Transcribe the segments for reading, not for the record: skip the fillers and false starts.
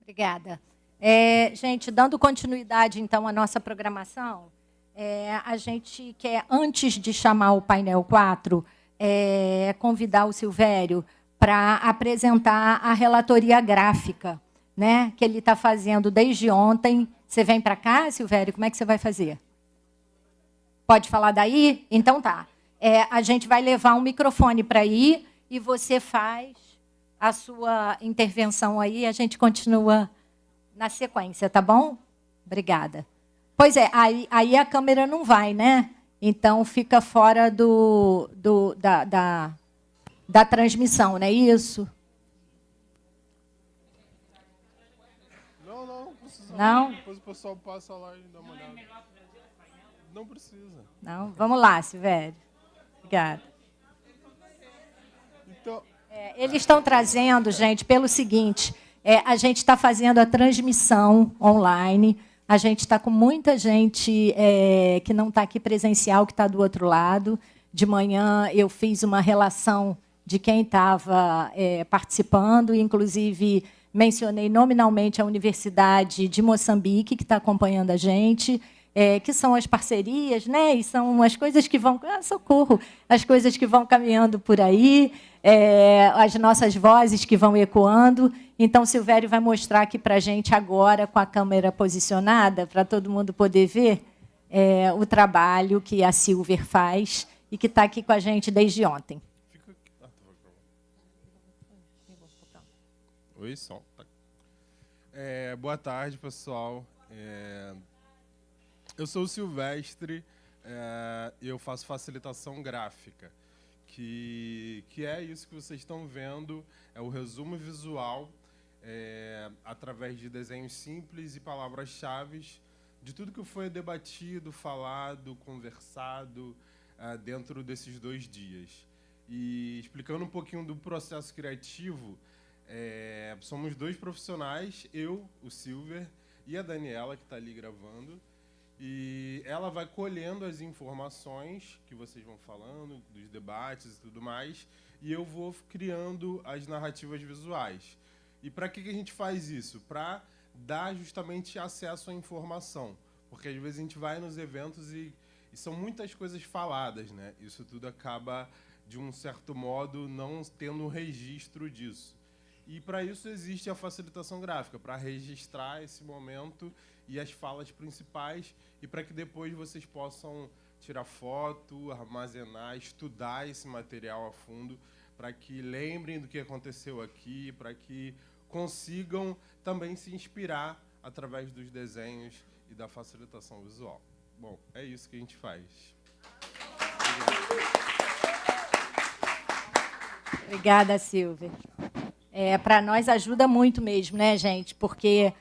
Obrigada. Gente, dando continuidade, então, à nossa programação, a gente quer, antes de chamar o painel 4, convidar o Silvério para apresentar a relatoria gráfica, né, que ele está fazendo desde ontem. Você vem para cá, Silvério? Como é que você vai fazer? Pode falar daí? Então tá. A gente vai levar um microfone para aí e você faz a sua intervenção aí, a gente continua na sequência, tá bom? Obrigada. Pois é, aí a câmera não vai, né? Então fica fora da transmissão, não é isso? Não precisa. Não? Depois o pessoal passa lá e dá uma olhada. Não precisa. Não? Vamos lá, Silvério. Obrigada. Então, Eles estão trazendo, gente, pelo seguinte, a gente está fazendo a transmissão online, a gente está com muita gente que não está aqui presencial, que está do outro lado. De manhã eu fiz uma relação de quem estava participando, inclusive mencionei nominalmente a Universidade de Moçambique, que está acompanhando a gente, que são as parcerias, né? E são as coisas que vão... socorro! As coisas que vão caminhando por aí, as nossas vozes que vão ecoando. Então, o Silvério vai mostrar aqui para a gente agora, com a câmera posicionada, para todo mundo poder ver o trabalho que a Silver faz e que está aqui com a gente desde ontem. fica aqui. Oi, som. Tá. Boa tarde, pessoal. Eu sou o Silvestre, eu faço facilitação gráfica, que é isso que vocês estão vendo, é o resumo visual, através de desenhos simples e palavras-chave, de tudo que foi debatido, falado, conversado dentro desses 2 dias. E explicando um pouquinho do processo criativo, somos 2 profissionais, eu, o Silver, e a Daniela, que está ali gravando. E ela vai colhendo as informações que vocês vão falando, dos debates e tudo mais, e eu vou criando as narrativas visuais. E para que a gente faz isso? Para dar justamente acesso à informação. Porque às vezes a gente vai nos eventos e são muitas coisas faladas, né? Isso tudo acaba, de um certo modo, não tendo um registro disso. E para isso existe a facilitação gráfica, para registrar esse momento e as falas principais, e para que depois vocês possam tirar foto, armazenar, estudar esse material a fundo, para que lembrem do que aconteceu aqui, para que consigam também se inspirar através dos desenhos e da facilitação visual. Bom, é isso que a gente faz. Obrigada, Silvia. Para nós ajuda muito mesmo, né, gente? Porque,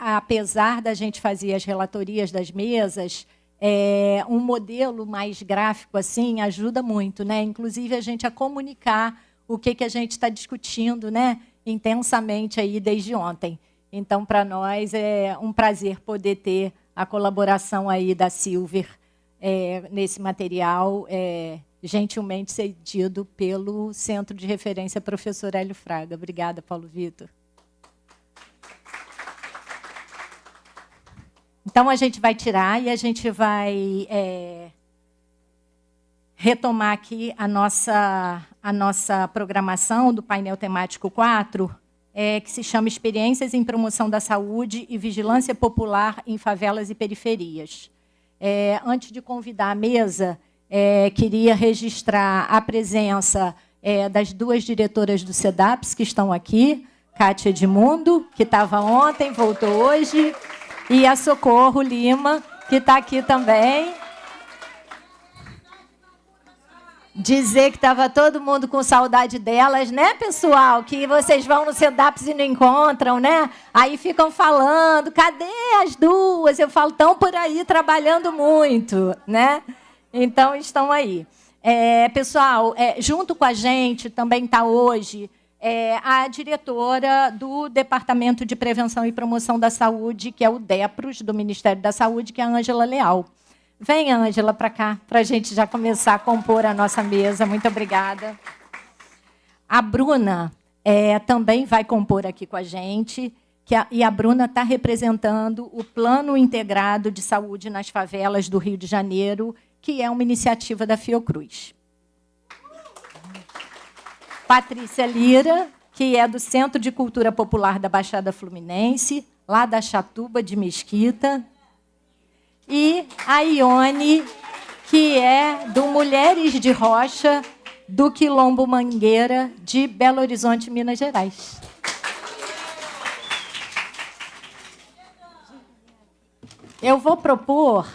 apesar da gente fazer as relatorias das mesas, um modelo mais gráfico assim ajuda muito, né? Inclusive a gente a comunicar o que a gente está discutindo, né, intensamente aí desde ontem. Então, para nós é um prazer poder ter a colaboração aí da Silver nesse material, gentilmente cedido pelo Centro de Referência Professor Hélio Fraga. Obrigada, Paulo Vitor. Então, a gente vai tirar e a gente vai retomar aqui a nossa programação do painel temático 4, que se chama Experiências em Promoção da Saúde e Vigilância Popular em Favelas e Periferias. Antes de convidar a mesa, queria registrar a presença das 2 diretoras do CEDAPS que estão aqui, Cátia Edmundo, que estava ontem, voltou hoje, e a Socorro Lima, que está aqui também. Dizer que estava todo mundo com saudade delas, né, pessoal? Que vocês vão no CEDAPS e não encontram, né? Aí ficam falando, cadê as 2? Eu falo, estão por aí trabalhando muito, né? Então, estão aí. Pessoal, junto com a gente também está hoje a diretora do Departamento de Prevenção e Promoção da Saúde, que é o DEPROS, do Ministério da Saúde, que é a Ângela Leal. Vem, Ângela, para cá, para a gente já começar a compor a nossa mesa. Muito obrigada. A Bruna também vai compor aqui com a gente, e a Bruna está representando o Plano Integrado de Saúde nas Favelas do Rio de Janeiro, que é uma iniciativa da Fiocruz. Patrícia Lira, que é do Centro de Cultura Popular da Baixada Fluminense, lá da Chatuba de Mesquita. E a Ione, que é do Mulheres de Rocha, do Quilombo Mangueira, de Belo Horizonte, Minas Gerais. Eu vou propor,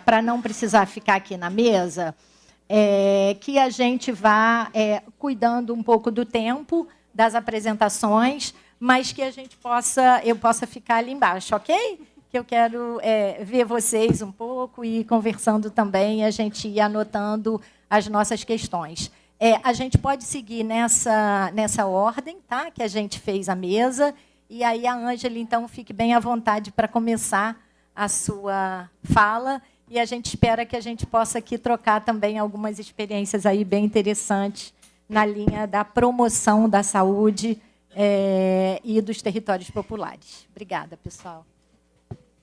para não precisar ficar aqui na mesa, que a gente vá cuidando um pouco do tempo das apresentações, mas que eu possa ficar ali embaixo, ok? Que eu quero ver vocês um pouco e conversando também, a gente ir anotando as nossas questões. A gente pode seguir nessa ordem, tá? Que a gente fez a mesa, e aí a Ângela, então, fique bem à vontade para começar a sua fala, e a gente espera que a gente possa aqui trocar também algumas experiências aí bem interessantes na linha da promoção da saúde e dos territórios populares. Obrigada, pessoal.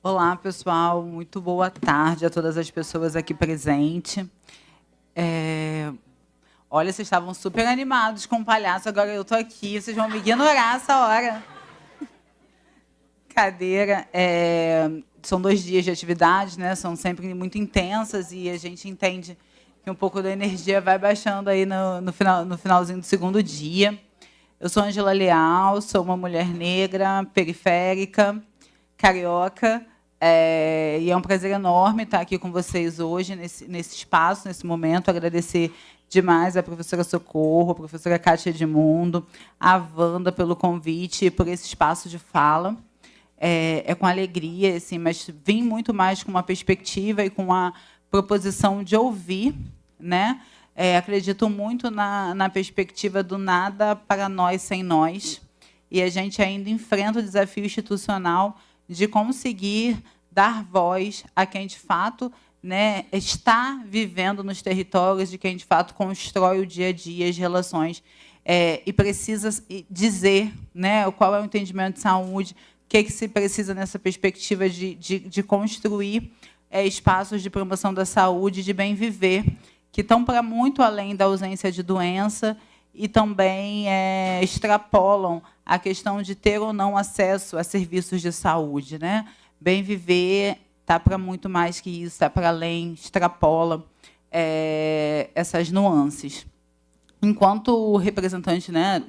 Olá, pessoal. Muito boa tarde a todas as pessoas aqui presentes. Olha, vocês estavam super animados com o palhaço, agora eu estou aqui, vocês vão me ignorar essa hora. Cadeira. São 2 dias de atividade, né? São sempre muito intensas e a gente entende que um pouco da energia vai baixando aí no finalzinho do segundo dia. Eu sou Ângela Leal, sou uma mulher negra, periférica, carioca, e é um prazer enorme estar aqui com vocês hoje, nesse espaço, nesse momento. Agradecer demais à professora Socorro, à professora Kátia Edmundo, à Wanda pelo convite e por esse espaço de fala. Com alegria, assim, mas vim muito mais com uma perspectiva e com a proposição de ouvir, né? Acredito muito na perspectiva do nada para nós sem nós, e a gente ainda enfrenta o desafio institucional de conseguir dar voz a quem, de fato, né, está vivendo nos territórios, de quem, de fato, constrói o dia a dia, as relações, e precisa dizer, né, qual é o entendimento de saúde, o que se precisa nessa perspectiva de construir espaços de promoção da saúde, de bem viver, que estão para muito além da ausência de doença e também extrapolam a questão de ter ou não acesso a serviços de saúde, né? Bem viver está para muito mais que isso, está para além, extrapola essas nuances. Enquanto representante, né,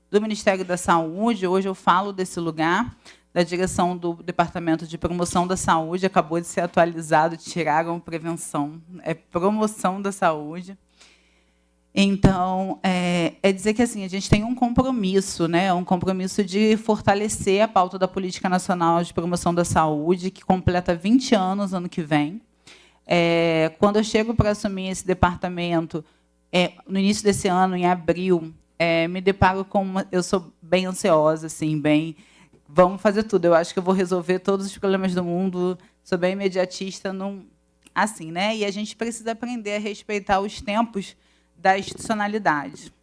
do Ministério da Saúde, hoje eu falo desse lugar, da direção do Departamento de Promoção da Saúde, acabou de ser atualizado, tiraram prevenção, promoção da saúde. Então, dizer que assim, a gente tem um compromisso, né, um compromisso de fortalecer a pauta da Política Nacional de Promoção da Saúde, que completa 20 anos ano que vem. Quando eu chego para assumir esse departamento, no início desse ano, em abril, me deparo com eu sou bem ansiosa, assim, vamos fazer tudo. Eu acho que eu vou resolver todos os problemas do mundo. Sou bem imediatista, assim, né? E a gente precisa aprender a respeitar os tempos da institucionalidade,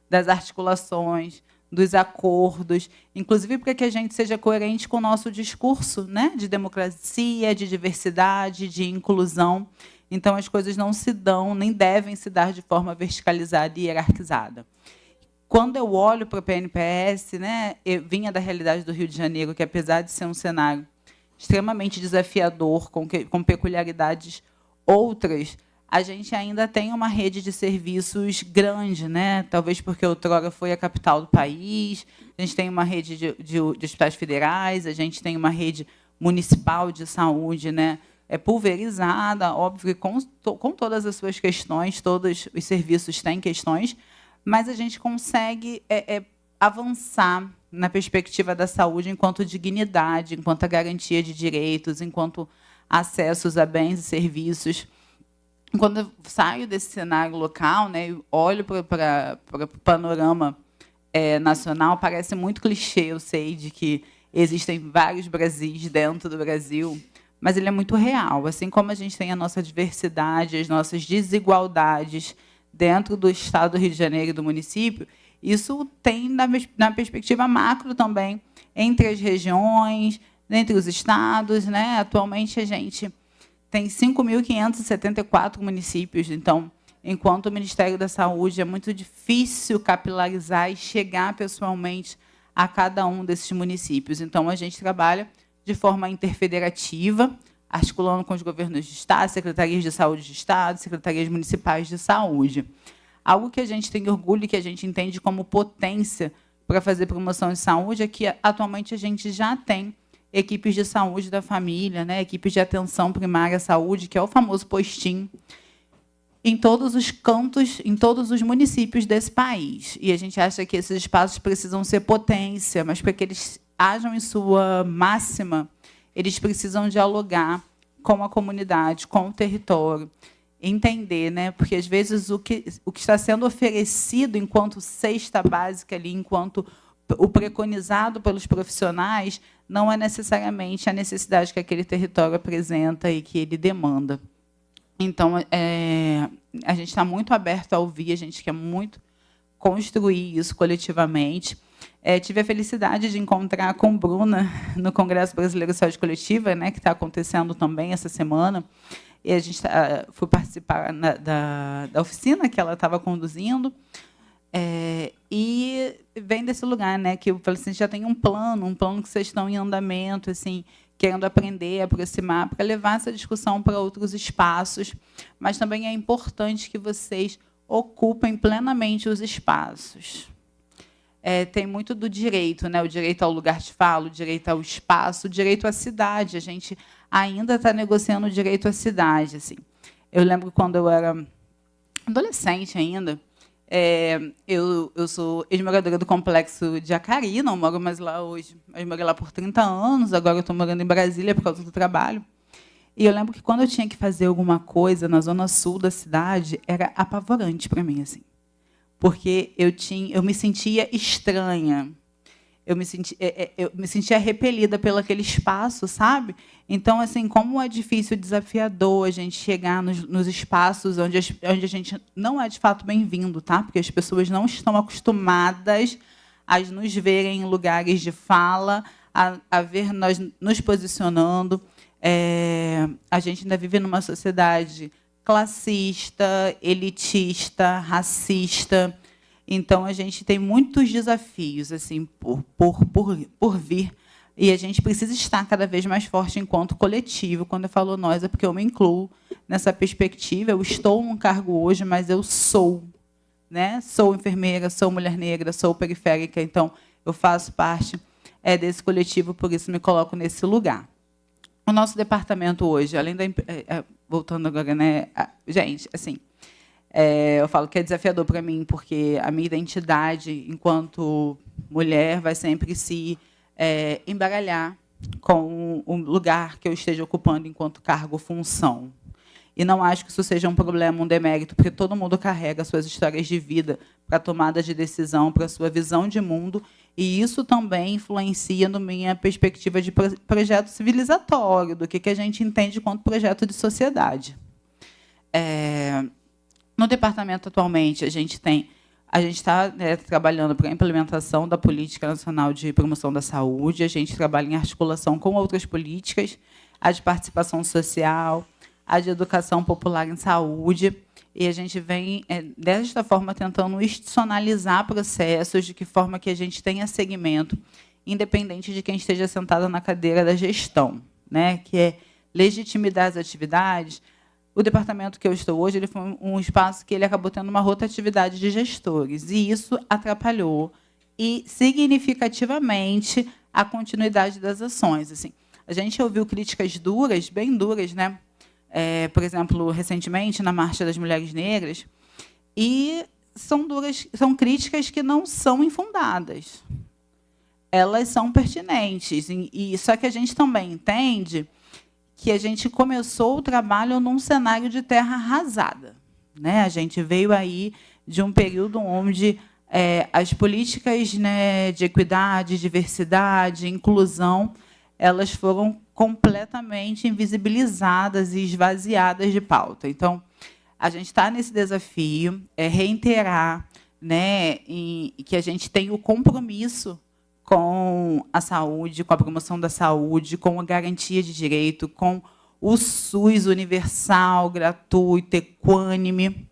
das articulações, dos acordos, inclusive para que a gente seja coerente com o nosso discurso, né? De democracia, de diversidade, de inclusão. Então, as coisas não se dão, nem devem se dar de forma verticalizada e hierarquizada. Quando eu olho para o PNPS, né, eu vinha da realidade do Rio de Janeiro, que, apesar de ser um cenário extremamente desafiador, com peculiaridades outras, a gente ainda tem uma rede de serviços grande, né? Talvez porque outrora foi a capital do país, a gente tem uma rede de hospitais federais, a gente tem uma rede municipal de saúde, né, pulverizada, óbvio que com todas as suas questões, todos os serviços têm questões, mas a gente consegue avançar na perspectiva da saúde enquanto dignidade, enquanto a garantia de direitos, enquanto acessos a bens e serviços. Quando eu saio desse cenário local, né, e olho para o panorama nacional, parece muito clichê, eu sei, de que existem vários Brasis dentro do Brasil, mas ele é muito real. Assim como a gente tem a nossa diversidade, as nossas desigualdades dentro do Estado do Rio de Janeiro e do município, Isso tem na perspectiva macro também, entre as regiões, entre os estados, né? Atualmente, a gente tem 5.574 municípios. Então, enquanto o Ministério da Saúde é muito difícil capilarizar e chegar pessoalmente a cada um desses municípios. Então, a gente trabalha de forma interfederativa, articulando com os governos de Estado, secretarias de saúde de Estado, secretarias municipais de saúde. Algo que a gente tem orgulho e que a gente entende como potência para fazer promoção de saúde é que, atualmente, a gente já tem equipes de saúde da família, né, equipes de atenção primária à saúde, que é o famoso postinho, em todos os cantos, em todos os municípios desse país. E a gente acha que esses espaços precisam ser potência, mas para que eles hajam em sua máxima, eles precisam dialogar com a comunidade, com o território, entender, né? Porque às vezes o que está sendo oferecido enquanto cesta básica ali, enquanto o preconizado pelos profissionais, não é necessariamente a necessidade que aquele território apresenta e que ele demanda. Então, a gente está muito aberto a ouvir, a gente quer muito construir isso coletivamente. Tive a felicidade de encontrar com Bruna no Congresso Brasileiro de Saúde Coletiva, né, que está acontecendo também essa semana, e a gente fui participar da oficina que ela estava conduzindo, e vem desse lugar, né, que eu falei assim, já tem um plano que vocês estão em andamento, assim, querendo aprender, aproximar, para levar essa discussão para outros espaços, mas também é importante que vocês ocupem plenamente os espaços. Tem muito do direito, né? O direito ao lugar de fala, o direito ao espaço, o direito à cidade. A gente ainda está negociando o direito à cidade. Assim. Eu lembro quando eu era adolescente ainda, eu sou ex-moradora do Complexo de Acari, não moro mais lá hoje, mas morei lá por 30 anos, agora eu estou morando em Brasília por causa do trabalho. E eu lembro que, quando eu tinha que fazer alguma coisa na zona sul da cidade, era apavorante para mim, assim, porque eu me sentia estranha, eu me sentia repelida pelo aquele espaço, sabe? Então, assim, como é difícil, desafiador a gente chegar nos espaços onde a gente não é de fato bem-vindo, tá? Porque as pessoas não estão acostumadas a nos verem em lugares de fala, a ver nós nos posicionando. A gente ainda vive numa sociedade classista, elitista, racista. Então, a gente tem muitos desafios assim por vir, e a gente precisa estar cada vez mais forte enquanto coletivo. Quando eu falo nós, é porque eu me incluo nessa perspectiva. Eu estou num cargo hoje, mas eu sou, né? Sou enfermeira, sou mulher negra, sou periférica, então eu faço parte desse coletivo, por isso me coloco nesse lugar. O nosso departamento hoje, além da... voltando agora, né? Gente, assim, eu falo que é desafiador para mim, porque a minha identidade, enquanto mulher, vai sempre se embaralhar com o lugar que eu esteja ocupando enquanto cargo ou função. E não acho que isso seja um problema, um demérito, porque todo mundo carrega suas histórias de vida para a tomada de decisão, para a sua visão de mundo, e isso também influencia na minha perspectiva de projeto civilizatório, do que a gente entende quanto projeto de sociedade. No departamento, atualmente, a gente está trabalhando para a implementação da Política Nacional de Promoção da Saúde, a gente trabalha em articulação com outras políticas, a de participação social, a de educação popular em saúde, e a gente vem, desta forma, tentando institucionalizar processos, de que forma que a gente tenha segmento, independente de quem esteja sentado na cadeira da gestão, né, que é legitimizar as atividades. O departamento que eu estou hoje, ele foi um espaço que ele acabou tendo uma rotatividade de gestores, e isso atrapalhou e significativamente a continuidade das ações. Assim, a gente ouviu críticas duras, bem duras, né? Por exemplo, recentemente, na Marcha das Mulheres Negras, e são críticas que não são infundadas. Elas são pertinentes, e só que a gente também entende que a gente começou o trabalho num cenário de terra arrasada, né? A gente veio aí de um período onde as políticas, né, de equidade, diversidade, inclusão, elas foram completamente invisibilizadas e esvaziadas de pauta. Então, a gente está nesse desafio, reiterar, né, e que a gente tem o compromisso com a saúde, com a promoção da saúde, com a garantia de direito, com o SUS universal, gratuito, equânime,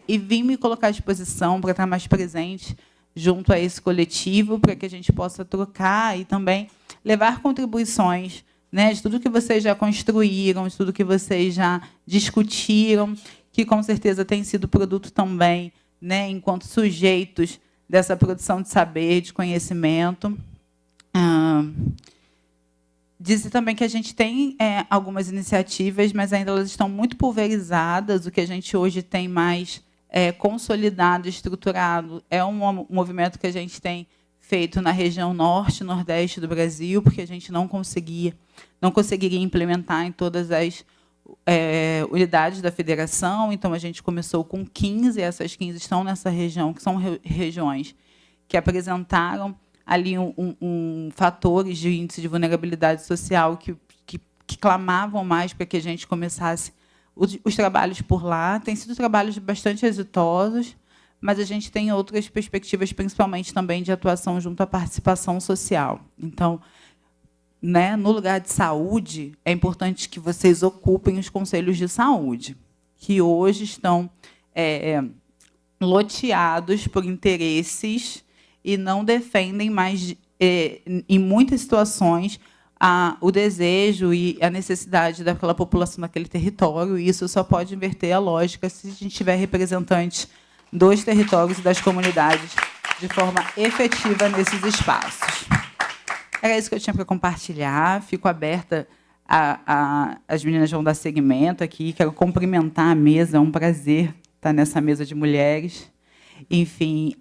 e vim me colocar à disposição para estar mais presente junto a esse coletivo, para que a gente possa trocar e também levar contribuições, né, de tudo que vocês já construíram, de tudo que vocês já discutiram, que, com certeza, tem sido produto também, né, enquanto sujeitos dessa produção de saber, de conhecimento. Dizer também que a gente tem algumas iniciativas, mas ainda elas estão muito pulverizadas. O que a gente hoje tem mais consolidado, estruturado, é um movimento que a gente tem feito na região norte e nordeste do Brasil, porque a gente não conseguiria implementar em todas as unidades da federação. Então, a gente começou com 15, essas 15 estão nessa região, que são regiões que apresentaram ali fatores de índice de vulnerabilidade social que clamavam mais para que a gente começasse os trabalhos por lá. Têm sido trabalhos bastante exitosos, mas a gente tem outras perspectivas, principalmente também de atuação junto à participação social. Então, né, no lugar de saúde, é importante que vocês ocupem os conselhos de saúde, que hoje estão loteados por interesses e não defendem mais, em muitas situações, o desejo e a necessidade daquela população daquele território. E isso só pode inverter a lógica se a gente tiver representantes dos territórios e das comunidades de forma efetiva nesses espaços. Era isso que eu tinha para compartilhar. Fico aberta. As meninas vão dar seguimento aqui. Quero cumprimentar a mesa. É um prazer estar nessa mesa de mulheres. Enfim,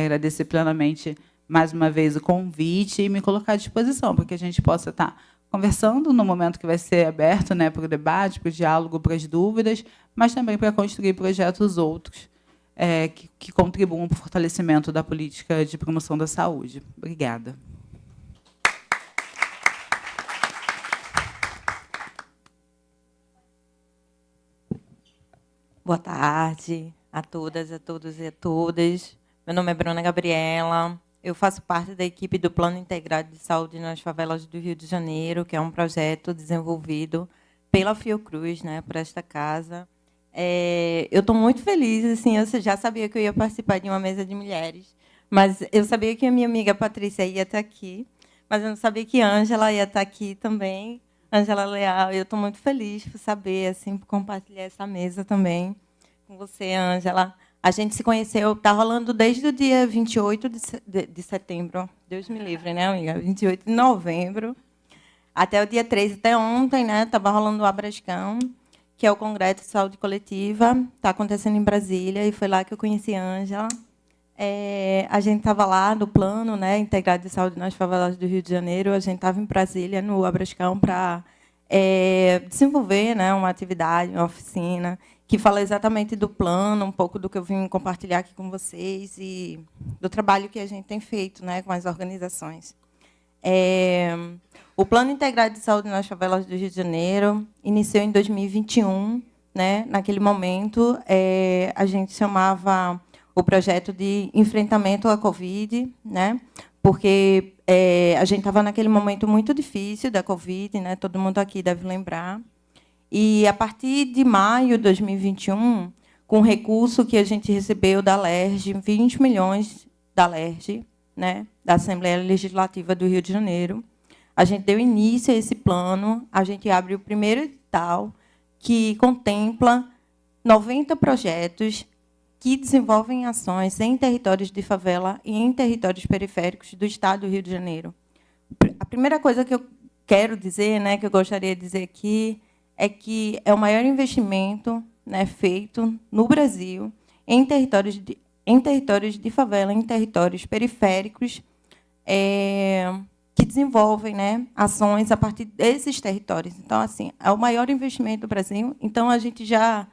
agradecer plenamente, mais uma vez, o convite e me colocar à disposição para que a gente possa estar conversando no momento que vai ser aberto, né, para o debate, para o diálogo, para as dúvidas, mas também para construir projetos outros que contribuam para o fortalecimento da política de promoção da saúde. Obrigada. Boa tarde a todas, a todos e a todas. Meu nome é Bruna Gabriela. Eu faço parte da equipe do Plano Integrado de Saúde nas Favelas do Rio de Janeiro, que é um projeto desenvolvido pela Fiocruz, né, por esta casa. Eu estou muito feliz. Assim, eu já sabia que eu ia participar de uma mesa de mulheres, mas eu sabia que a minha amiga Patrícia ia estar aqui, mas eu não sabia que Ângela ia estar aqui também. Ângela Leal, eu estou muito feliz por saber, assim, por compartilhar essa mesa também com você, Ângela. A gente se conheceu, está rolando desde o dia 28 de setembro, Deus me livre, né, amiga? 28 de novembro, até o dia 3, até ontem, né? Estava rolando o Abrascão, que é o Congresso de Saúde Coletiva, está acontecendo em Brasília, e foi lá que eu conheci a Ângela. A gente estava lá no Plano, né, Integrado de Saúde nas Favelas do Rio de Janeiro. A gente estava em Brasília, no Abrascão, para desenvolver, né, uma atividade, uma oficina, que fala exatamente do plano, um pouco do que eu vim compartilhar aqui com vocês e do trabalho que a gente tem feito, né, com as organizações. O Plano Integrado de Saúde nas Favelas do Rio de Janeiro iniciou em 2021. Né? Naquele momento, a gente chamava o projeto de enfrentamento à Covid, né? Porque a gente estava naquele momento muito difícil da Covid, né? Todo mundo aqui deve lembrar. E, a partir de maio de 2021, com o recurso que a gente recebeu da LERJ, 20 milhões da LERJ, né? Da Assembleia Legislativa do Rio de Janeiro, a gente deu início a esse plano. A gente abre o primeiro edital, que contempla 90 projetos que desenvolvem ações em territórios de favela e em territórios periféricos do Estado do Rio de Janeiro. A primeira coisa que eu quero dizer, né, que eu gostaria de dizer aqui, é que é o maior investimento, né, feito no Brasil em territórios de favela, em territórios periféricos, que desenvolvem, né, ações a partir desses territórios. Então, assim, é o maior investimento do Brasil. Então, a gente já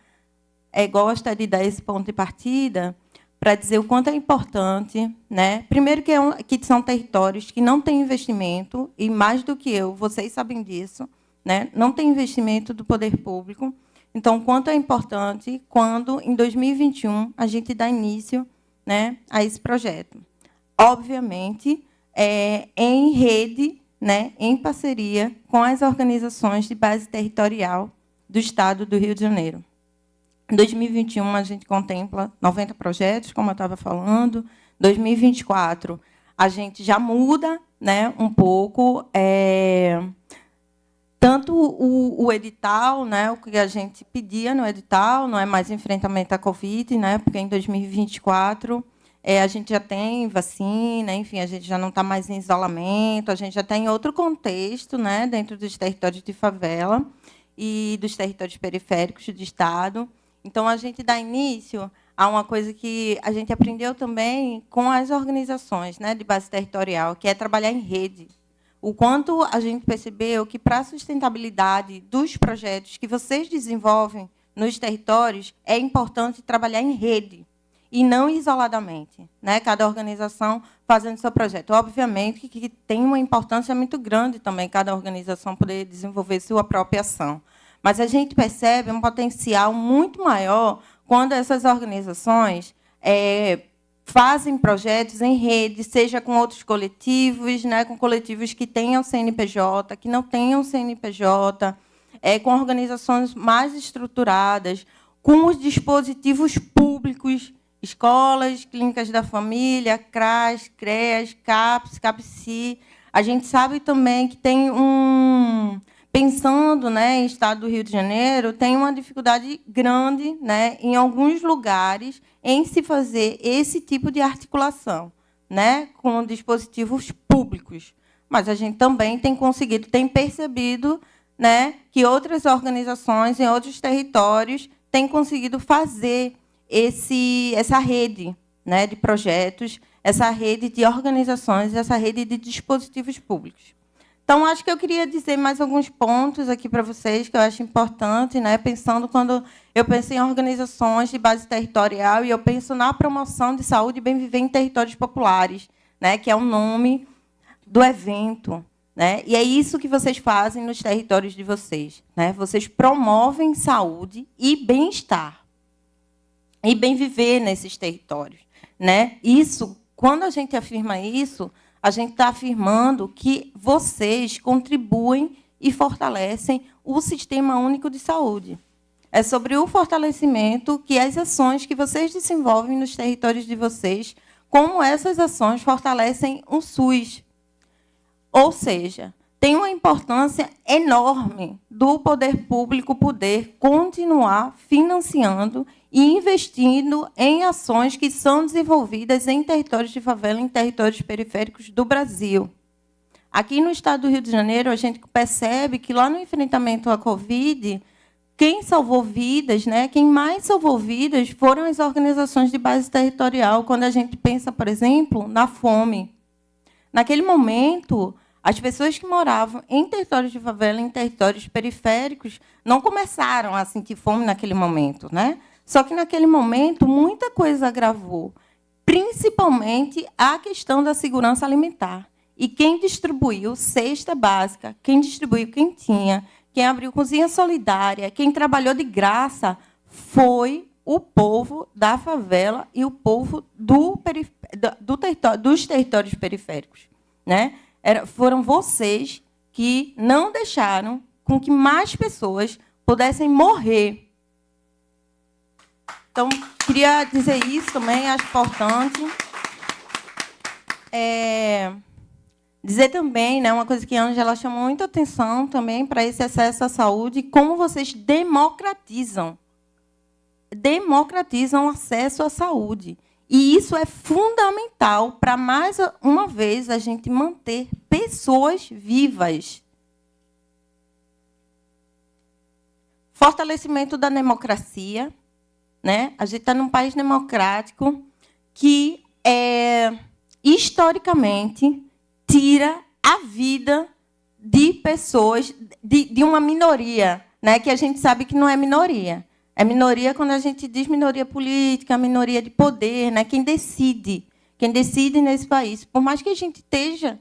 gosta de dar esse ponto de partida para dizer o quanto é importante, né? Primeiro, que são territórios que não têm investimento, e mais do que eu, vocês sabem disso, né? Não tem investimento do poder público. Então, o quanto é importante quando, em 2021, a gente dá início, né, a esse projeto. Obviamente, em rede, né, em parceria com as organizações de base territorial do Estado do Rio de Janeiro. Em 2021, a gente contempla 90 projetos, como eu estava falando. Em 2024, a gente já muda, né, um pouco, tanto o edital, né, o que a gente pedia no edital, não é mais enfrentamento à Covid, né, porque em 2024 a gente já tem vacina, enfim, a gente já não está mais em isolamento, a gente já está em outro contexto, né, dentro dos territórios de favela e dos territórios periféricos do Estado. Então, a gente dá início a uma coisa que a gente aprendeu também com as organizações, né, de base territorial, que é trabalhar em rede. O quanto a gente percebeu que, para a sustentabilidade dos projetos que vocês desenvolvem nos territórios, é importante trabalhar em rede e não isoladamente, né? Cada organização fazendo seu projeto. Obviamente que tem uma importância muito grande também cada organização poder desenvolver sua própria ação. Mas a gente percebe um potencial muito maior quando essas organizações fazem projetos em rede, seja com outros coletivos, né, com coletivos que tenham CNPJ, que não tenham CNPJ, com organizações mais estruturadas, com os dispositivos públicos, escolas, clínicas da família, CRAS, CREAS, CAPS, CAPSI. A gente sabe também que tem pensando, né, em Estado do Rio de Janeiro, tem uma dificuldade grande, né, em alguns lugares em se fazer esse tipo de articulação, né, com dispositivos públicos. Mas a gente também tem conseguido, tem percebido, né, que outras organizações em outros territórios têm conseguido fazer essa rede, né, de projetos, essa rede de organizações, essa rede de dispositivos públicos. Então, acho que eu queria dizer mais alguns pontos aqui para vocês que eu acho importante, né? Pensando quando eu penso em organizações de base territorial e eu penso na promoção de saúde e bem viver em territórios populares, né? Que é o nome do evento, né? E é isso que vocês fazem nos territórios de vocês, né? Vocês promovem saúde e bem-estar e bem viver nesses territórios, né? Isso, quando a gente afirma isso, a gente está afirmando que vocês contribuem e fortalecem o Sistema Único de Saúde. É sobre o fortalecimento que as ações que vocês desenvolvem nos territórios de vocês, como essas ações fortalecem o SUS. Ou seja, tem uma importância enorme do poder público poder continuar financiando e investindo em ações que são desenvolvidas em territórios de favela, em territórios periféricos do Brasil. Aqui no Estado do Rio de Janeiro, a gente percebe que, lá no enfrentamento à Covid, quem salvou vidas, né, quem mais salvou vidas foram as organizações de base territorial, quando a gente pensa, por exemplo, na fome. Naquele momento, as pessoas que moravam em territórios de favela, em territórios periféricos, não começaram a sentir fome naquele momento, né? Só que, naquele momento, muita coisa agravou, principalmente a questão da segurança alimentar. E quem distribuiu cesta básica, quem distribuiu quentinha, quem abriu cozinha solidária, quem trabalhou de graça, foi o povo da favela e o povo dos territórios periféricos, né? Foram vocês que não deixaram com que mais pessoas pudessem morrer. Então, queria dizer isso também, acho importante. Dizer também, né, uma coisa que a Ângela chamou muita atenção também para esse acesso à saúde, como vocês democratizam o acesso à saúde. E isso é fundamental para, mais uma vez, a gente manter pessoas vivas. Fortalecimento da democracia, né? A gente está num país democrático que, historicamente, tira a vida de pessoas, de uma minoria, né? Que a gente sabe que não é minoria. É minoria quando a gente diz minoria política, minoria de poder, né? Quem decide nesse país. Por mais que a gente esteja,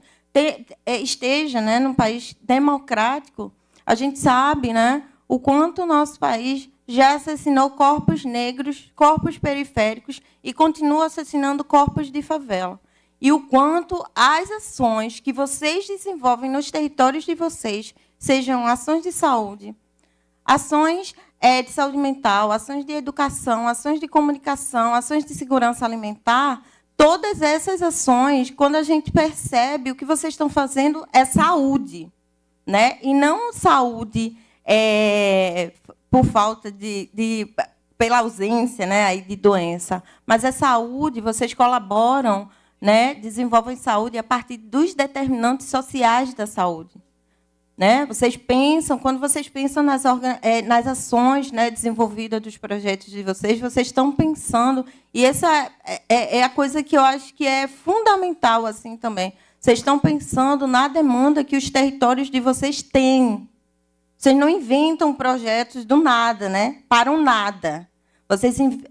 né, num país democrático, a gente sabe, né, o quanto o nosso país já assassinou corpos negros, corpos periféricos e continua assassinando corpos de favela. E o quanto as ações que vocês desenvolvem nos territórios de vocês, sejam ações de saúde, ações de saúde mental, ações de educação, ações de comunicação, ações de segurança alimentar, todas essas ações, quando a gente percebe, o que vocês estão fazendo é saúde, né? E não saúde por falta pela ausência, né, aí de doença, mas é saúde, vocês colaboram, né, desenvolvem saúde a partir dos determinantes sociais da saúde. Né? Vocês pensam, quando vocês pensam nas ações, né, desenvolvidas dos projetos de vocês estão pensando, e essa é a coisa que eu acho que é fundamental assim também. Vocês estão pensando na demanda que os territórios de vocês têm. Vocês não inventam projetos do nada, né? Para um nada.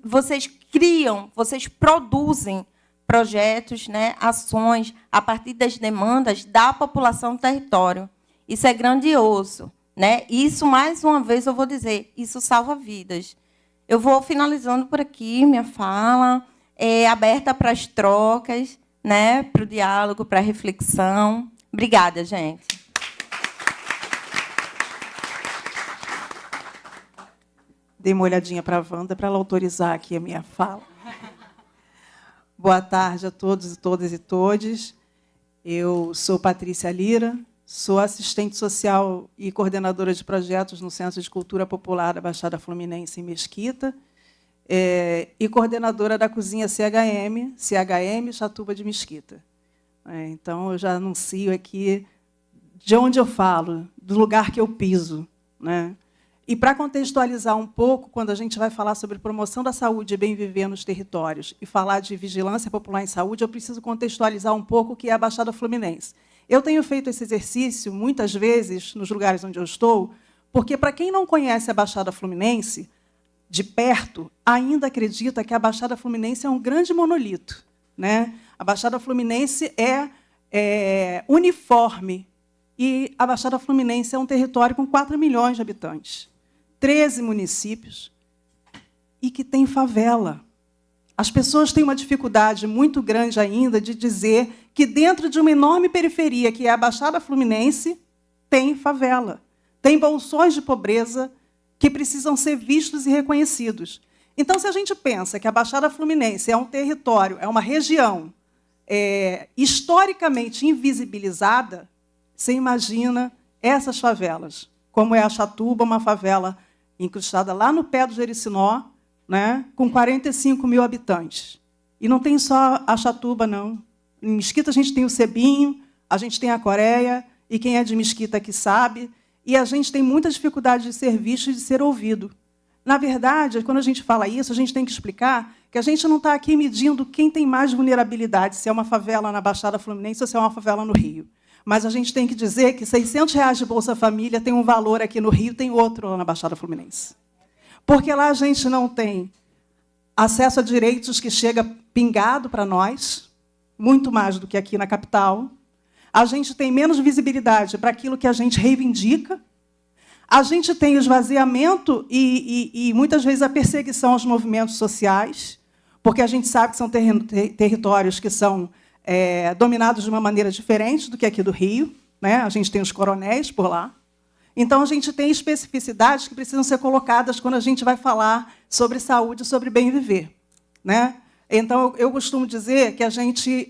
Vocês criam, vocês produzem projetos, né, ações a partir das demandas da população do território. Isso é grandioso, né? Isso, mais uma vez, eu vou dizer, isso salva vidas. Eu vou finalizando por aqui minha fala, aberta para as trocas, né? Para o diálogo, para a reflexão. Obrigada, gente. Dei uma olhadinha para a Wanda para ela autorizar aqui a minha fala. Boa tarde a todos e todas e todes. Eu sou Patrícia Lira, sou assistente social e coordenadora de projetos no Centro de Cultura Popular da Baixada Fluminense, em Mesquita, e coordenadora da cozinha CHM Chatuba de Mesquita. Então, eu já anuncio aqui de onde eu falo, do lugar que eu piso, né? E, para contextualizar um pouco, quando a gente vai falar sobre promoção da saúde e bem-viver nos territórios e falar de vigilância popular em saúde, eu preciso contextualizar um pouco o que é a Baixada Fluminense. Eu tenho feito esse exercício, muitas vezes, nos lugares onde eu estou, porque, para quem não conhece a Baixada Fluminense, de perto, ainda acredita que a Baixada Fluminense é um grande monolito, né? A Baixada Fluminense é uniforme, e a Baixada Fluminense é um território com 4 milhões de habitantes. 13 municípios, e que tem favela. As pessoas têm uma dificuldade muito grande ainda de dizer que, dentro de uma enorme periferia, que é a Baixada Fluminense, tem favela. Tem bolsões de pobreza que precisam ser vistos e reconhecidos. Então, se a gente pensa que a Baixada Fluminense é um território, é uma região historicamente invisibilizada, você imagina essas favelas, como é a Chatuba, uma favela incrustada lá no pé do Jericinó, né, com 45 mil habitantes. E não tem só a Chatuba, não. Em Mesquita a gente tem o Cebinho, a gente tem a Coreia, e quem é de Mesquita aqui sabe, e a gente tem muita dificuldade de ser visto e de ser ouvido. Na verdade, quando a gente fala isso, a gente tem que explicar que a gente não está aqui medindo quem tem mais vulnerabilidade, se é uma favela na Baixada Fluminense ou se é uma favela no Rio. Mas a gente tem que dizer que R$600 de Bolsa Família tem um valor aqui no Rio, tem outro lá na Baixada Fluminense. Porque lá a gente não tem acesso a direitos que chega pingado para nós, muito mais do que aqui na capital. A gente tem menos visibilidade para aquilo que a gente reivindica. A gente tem o esvaziamento e muitas vezes, a perseguição aos movimentos sociais, porque a gente sabe que são territórios que são dominados de uma maneira diferente do que aqui do Rio, né? A gente tem os coronéis por lá. Então, a gente tem especificidades que precisam ser colocadas quando a gente vai falar sobre saúde e sobre bem-viver, né? Então, eu costumo dizer que a gente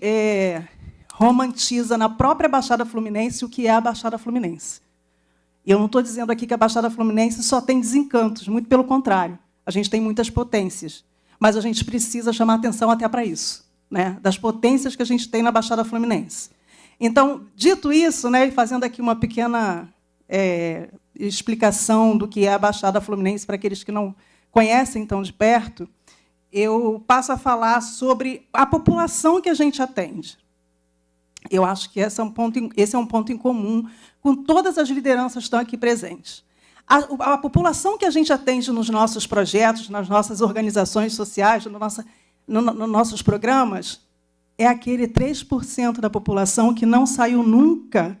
romantiza na própria Baixada Fluminense o que é a Baixada Fluminense. E eu não estou dizendo aqui que a Baixada Fluminense só tem desencantos, muito pelo contrário. A gente tem muitas potências, mas a gente precisa chamar atenção até para isso, né, das potências que a gente tem na Baixada Fluminense. Então, dito isso, né, e fazendo aqui uma pequena explicação do que é a Baixada Fluminense para aqueles que não conhecem tão de perto, eu passo a falar sobre a população que a gente atende. Eu acho que esse é um ponto em comum com todas as lideranças que estão aqui presentes. A população que a gente atende nos nossos projetos, nas nossas organizações sociais, nos nossos programas, é aquele 3% da população que não saiu nunca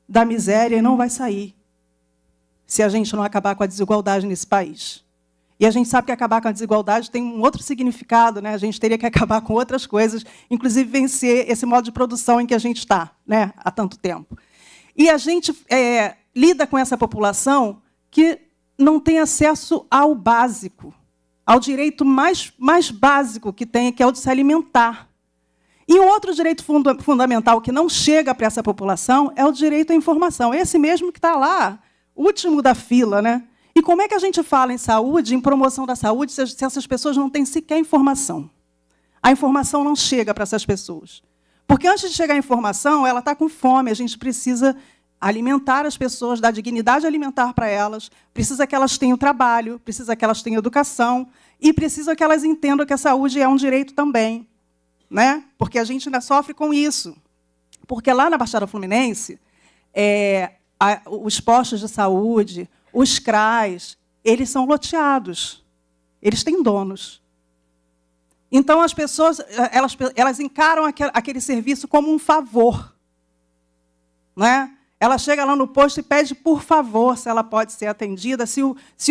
da miséria e não vai sair, se a gente não acabar com a desigualdade nesse país. E a gente sabe que acabar com a desigualdade tem um outro significado, né? A gente teria que acabar com outras coisas, inclusive vencer esse modo de produção em que a gente está, né, há tanto tempo. E a gente lida com essa população que não tem acesso ao básico, ao direito mais básico que tem, que é o de se alimentar. E o outro direito fundamental que não chega para essa população é o direito à informação, esse mesmo que está lá, último da fila, né? E como é que a gente fala em saúde, em promoção da saúde, se essas pessoas não têm sequer informação? A informação não chega para essas pessoas. Porque antes de chegar a informação, ela está com fome, a gente precisa alimentar as pessoas, dar dignidade alimentar para elas, precisa que elas tenham trabalho, precisa que elas tenham educação e precisa que elas entendam que a saúde é um direito também, né? Porque a gente ainda sofre com isso. Porque lá na Baixada Fluminense, os postos de saúde, os CRAs, eles são loteados, eles têm donos. Então, as pessoas elas encaram aquele serviço como um favor, né? Ela chega lá no posto e pede, por favor, se ela pode ser atendida, se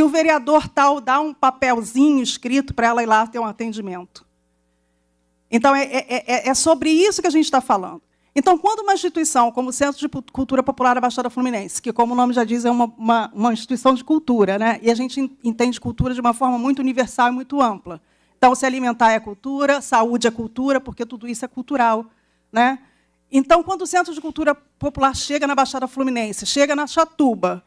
o vereador tal dá um papelzinho escrito para ela ir lá ter um atendimento. Então, é sobre isso que a gente está falando. Então, quando uma instituição como o Centro de Cultura Popular da Baixada Fluminense, que, como o nome já diz, é uma instituição de cultura, né? E a gente entende cultura de uma forma muito universal e muito ampla. Então, se alimentar é cultura, saúde é cultura, porque tudo isso é cultural, né? Então, quando o Centro de Cultura Popular chega na Baixada Fluminense, chega na Chatuba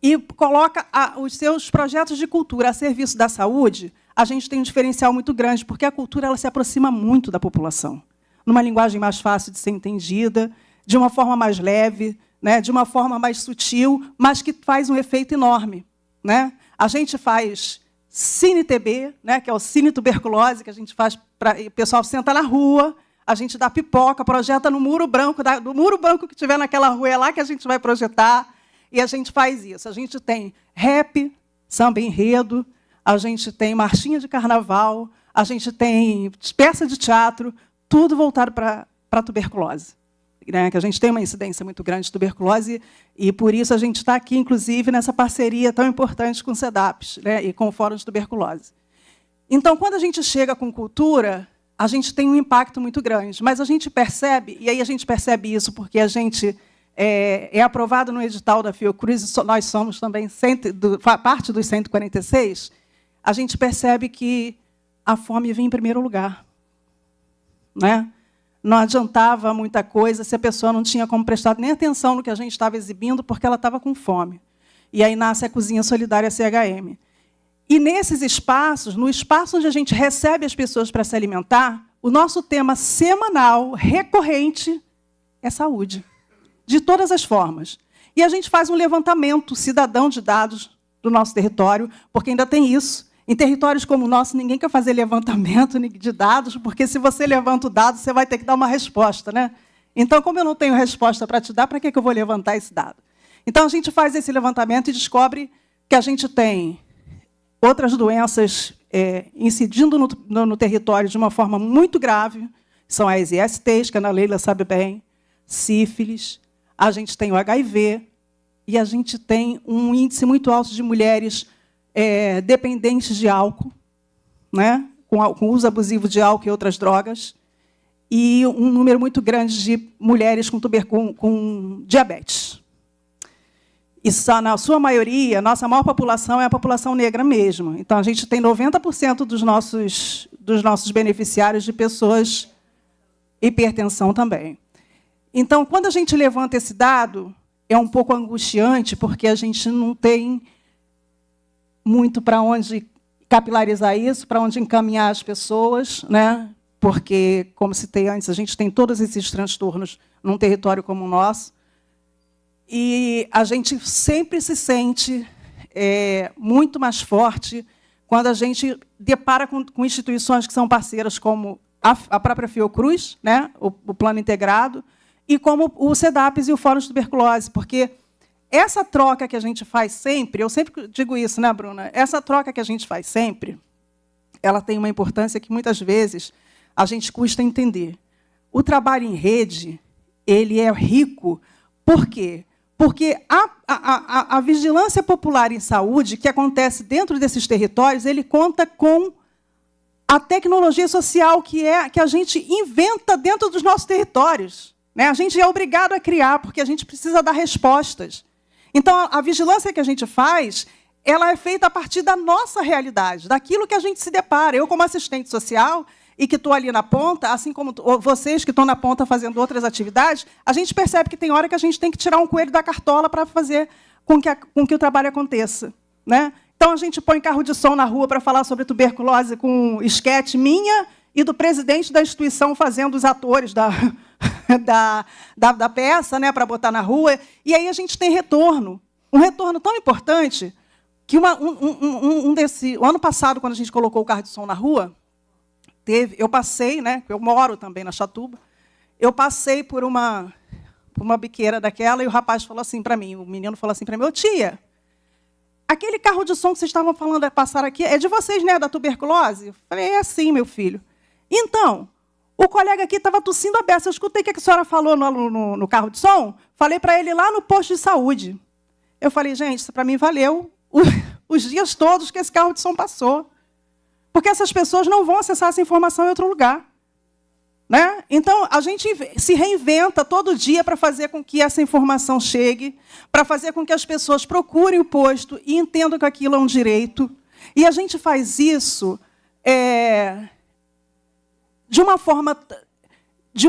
e coloca os seus projetos de cultura a serviço da saúde, a gente tem um diferencial muito grande, porque a cultura ela se aproxima muito da população, numa linguagem mais fácil de ser entendida, de uma forma mais leve, né, de uma forma mais sutil, mas que faz um efeito enorme, né? A gente faz Cine-TB, né, que é o Cine Tuberculose, que a gente faz para o pessoal senta na rua, a gente dá pipoca, projeta no muro branco, do muro branco que tiver naquela rua, é lá que a gente vai projetar, e a gente faz isso. A gente tem rap, samba enredo, a gente tem marchinha de carnaval, a gente tem peça de teatro, tudo voltado para a tuberculose, né? Que a gente tem uma incidência muito grande de tuberculose, e, por isso, a gente está aqui, inclusive, nessa parceria tão importante com o CEDAPS, né, e com o Fórum de Tuberculose. Então, quando a gente chega com cultura, a gente tem um impacto muito grande. Mas a gente percebe, e aí a gente percebe isso porque a gente é aprovado no edital da Fiocruz, nós somos também parte dos 146, a gente percebe que a fome vem em primeiro lugar, né? Não adiantava muita coisa se a pessoa não tinha como prestar nem atenção no que a gente estava exibindo, porque ela estava com fome. E aí nasce a Cozinha Solidária CHM. E, nesses espaços, no espaço onde a gente recebe as pessoas para se alimentar, o nosso tema semanal, recorrente, é saúde, de todas as formas. E a gente faz um levantamento cidadão de dados do nosso território, porque ainda tem isso. Em territórios como o nosso, ninguém quer fazer levantamento de dados, porque, se você levanta o dado, você vai ter que dar uma resposta, né? Então, como eu não tenho resposta para te dar, para que eu vou levantar esse dado? Então, a gente faz esse levantamento e descobre que a gente tem outras doenças incidindo no território de uma forma muito grave, são as ISTs, que a Ana Leila sabe bem, sífilis, a gente tem o HIV, e a gente tem um índice muito alto de mulheres dependentes de álcool, né, com uso abusivo de álcool e outras drogas, e um número muito grande de mulheres com diabetes. E, na sua maioria, nossa maior população é a população negra mesmo. Então, a gente tem 90% dos nossos beneficiários de pessoas hipertensão também. Então, quando a gente levanta esse dado, é um pouco angustiante, porque a gente não tem muito para onde capilarizar isso, para onde encaminhar as pessoas, né? Porque, como citei antes, a gente tem todos esses transtornos num território como o nosso, e a gente sempre se sente muito mais forte quando a gente depara com instituições que são parceiras, como a própria Fiocruz, né, o Plano Integrado, e como o CEDAPS e o Fórum de Tuberculose, porque essa troca que a gente faz sempre, eu sempre digo isso, né, Bruna? Essa troca que a gente faz sempre, ela tem uma importância que, muitas vezes, a gente custa entender. O trabalho em rede, ele é rico. Por quê? Porque a vigilância popular em saúde, que acontece dentro desses territórios, ele conta com a tecnologia social que a gente inventa dentro dos nossos territórios, né? A gente é obrigado a criar, porque a gente precisa dar respostas. Então, a vigilância que a gente faz, ela é feita a partir da nossa realidade, daquilo que a gente se depara. Eu, como assistente social, e que estou ali na ponta, assim como vocês que estão na ponta fazendo outras atividades, a gente percebe que tem hora que a gente tem que tirar um coelho da cartola para fazer com que o trabalho aconteça, né? Então, a gente põe carro de som na rua para falar sobre tuberculose com esquete minha e do presidente da instituição fazendo os atores da peça, né, para botar na rua. E aí a gente tem retorno. Um retorno tão importante que o ano passado, quando a gente colocou o carro de som na rua, eu passei, né, eu moro também na Chatuba, eu passei por uma biqueira daquela e o rapaz falou assim para mim, o menino falou assim para mim: ô tia, aquele carro de som que vocês estavam falando de passar aqui é de vocês, né, da tuberculose? Eu falei: é sim, meu filho. Então, o colega aqui estava tossindo a beça. Eu escutei o que a senhora falou no carro de som, falei para ele lá no posto de saúde. Eu falei: gente, isso para mim valeu os dias todos que esse carro de som passou. Porque essas pessoas não vão acessar essa informação em outro lugar, né? Então, a gente se reinventa todo dia para fazer com que essa informação chegue, para fazer com que as pessoas procurem o posto e entendam que aquilo é um direito. E a gente faz isso de uma forma, de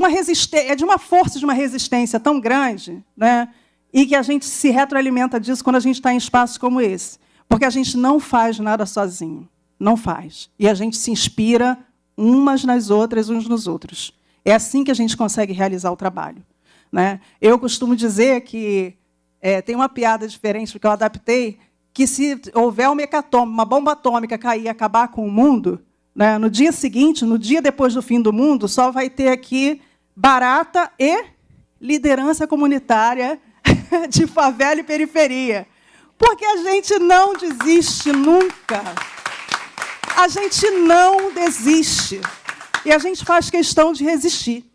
uma força, de uma resistência tão grande, né? E que a gente se retroalimenta disso quando a gente está em espaços como esse. Porque a gente não faz nada sozinho. Não faz. E a gente se inspira umas nas outras, uns nos outros. É assim que a gente consegue realizar o trabalho, né? Eu costumo dizer que tem uma piada diferente, porque eu adaptei, que se houver uma hecatombe, uma bomba atômica cair e acabar com o mundo, né, no dia seguinte, no dia depois do fim do mundo, só vai ter aqui barata e liderança comunitária de favela e periferia. Porque a gente não desiste nunca. A gente não desiste. E a gente faz questão de resistir,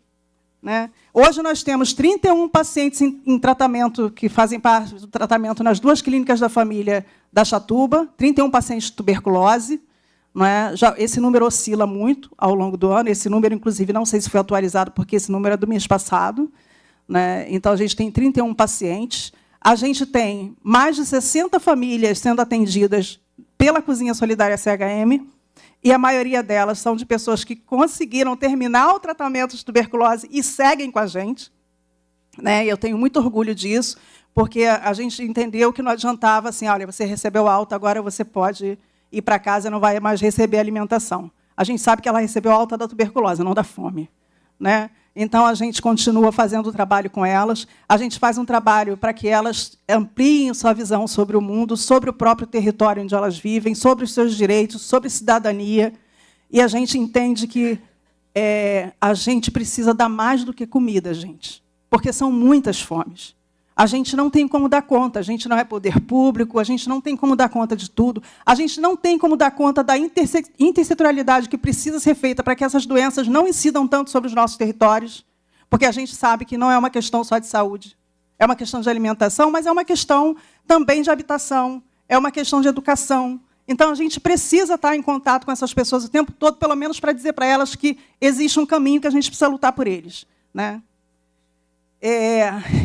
né? Hoje nós temos 31 pacientes em tratamento, que fazem parte do tratamento nas 2 clínicas da família da Chatuba, 31 pacientes de tuberculose. Não é? Esse número oscila muito ao longo do ano. Esse número, inclusive, não sei se foi atualizado, porque esse número é do mês passado, né? Então, a gente tem 31 pacientes. A gente tem mais de 60 famílias sendo atendidas pela Cozinha Solidária CHM, e a maioria delas são de pessoas que conseguiram terminar o tratamento de tuberculose e seguem com a gente, né? Eu tenho muito orgulho disso, porque a gente entendeu que não adiantava assim: olha, você recebeu alta, agora você pode ir para casa e não vai mais receber alimentação. A gente sabe que ela recebeu alta da tuberculose, não da fome, né? Então, a gente continua fazendo o trabalho com elas. A gente faz um trabalho para que elas ampliem sua visão sobre o mundo, sobre o próprio território onde elas vivem, sobre os seus direitos, sobre cidadania. E a gente entende que a gente precisa dar mais do que comida, gente, porque são muitas fomes. A gente não tem como dar conta, a gente não é poder público, a gente não tem como dar conta de tudo, a gente não tem como dar conta da intersetorialidade que precisa ser feita para que essas doenças não incidam tanto sobre os nossos territórios, porque a gente sabe que não é uma questão só de saúde, é uma questão de alimentação, mas é uma questão também de habitação, é uma questão de educação. Então, a gente precisa estar em contato com essas pessoas o tempo todo, pelo menos para dizer para elas que existe um caminho que a gente precisa lutar por eles, né?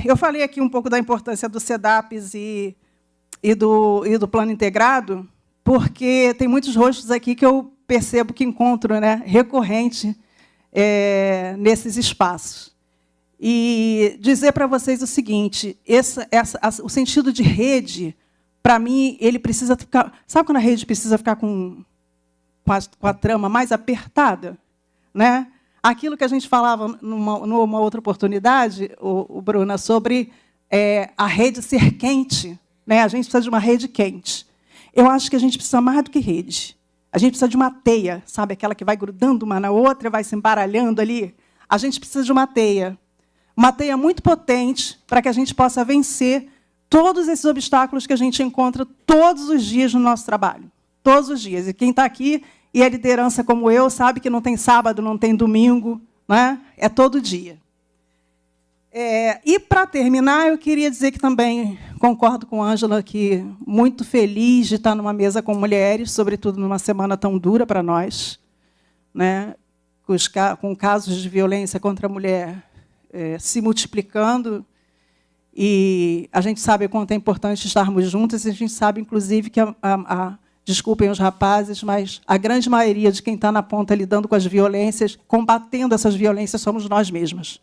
Eu falei aqui um pouco da importância do CEDAPES e do plano integrado, porque tem muitos rostos aqui que eu percebo que encontro, né, recorrente nesses espaços. E dizer para vocês o seguinte: o sentido de rede, para mim, ele precisa ficar... Sabe quando a rede precisa ficar com a trama mais apertada, né? Aquilo que a gente falava numa outra oportunidade, Bruna, sobre a rede ser quente, né? A gente precisa de uma rede quente. Eu acho que a gente precisa mais do que rede. A gente precisa de uma teia, sabe? Aquela que vai grudando uma na outra, vai se embaralhando ali. A gente precisa de uma teia muito potente para que a gente possa vencer todos esses obstáculos que a gente encontra todos os dias no nosso trabalho. Todos os dias. E quem está aqui e a liderança como eu sabe que não tem sábado, não tem domingo, né? É todo dia. E, para terminar, eu queria dizer que também concordo com a Ângela, que muito feliz de estar numa mesa com mulheres, sobretudo numa semana tão dura para nós, né, com casos de violência contra a mulher se multiplicando. E a gente sabe o quanto é importante estarmos juntas, e a gente sabe, inclusive, que desculpem os rapazes, mas a grande maioria de quem está na ponta lidando com as violências, combatendo essas violências, somos nós mesmas.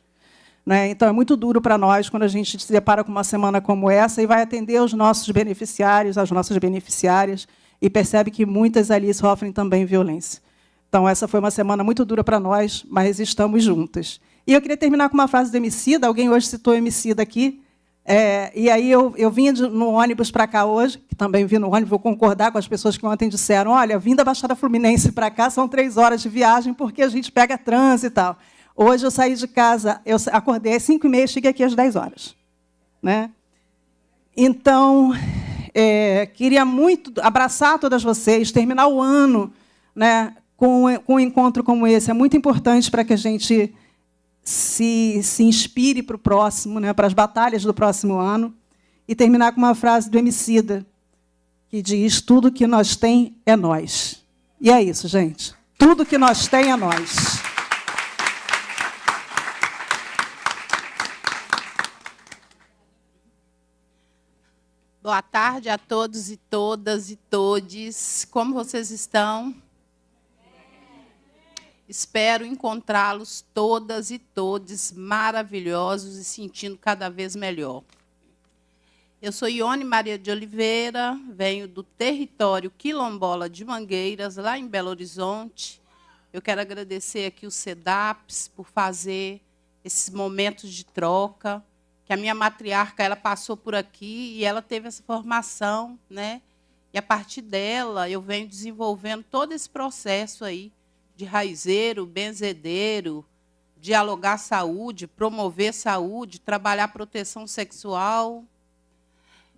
Né? Então, é muito duro para nós quando a gente se depara com uma semana como essa e vai atender os nossos beneficiários, as nossas beneficiárias, e percebe que muitas ali sofrem também violência. Então, essa foi uma semana muito dura para nós, mas estamos juntas. E eu queria terminar com uma frase do Emicida. Alguém hoje citou o Emicida aqui. E aí eu vim no ônibus para cá hoje, que também vim no ônibus, vou concordar com as pessoas que ontem disseram, olha, vim da Baixada Fluminense para cá, são 3 horas de viagem, porque a gente pega trânsito e tal. Hoje eu saí de casa, eu acordei às 5h30, cheguei aqui às 10 horas. Né? Então, queria muito abraçar todas vocês, terminar o ano, né, com um encontro como esse. É muito importante para que a gente se inspire para o próximo, né, para as batalhas do próximo ano, e terminar com uma frase do Emicida, que diz, tudo que nós tem é nós. E é isso, gente. Tudo que nós tem é nós. Boa tarde a todos e todas e todes. Como vocês estão? Espero encontrá-los todas e todes maravilhosos e sentindo cada vez melhor. Eu sou Ione Maria de Oliveira, venho do território quilombola de Mangueiras, lá em Belo Horizonte. Eu quero agradecer aqui o SEDAPS por fazer esses momentos de troca, que a minha matriarca ela passou por aqui e ela teve essa formação, né? E a partir dela eu venho desenvolvendo todo esse processo aí de raizeiro, benzedeiro, dialogar saúde, promover saúde, trabalhar proteção sexual,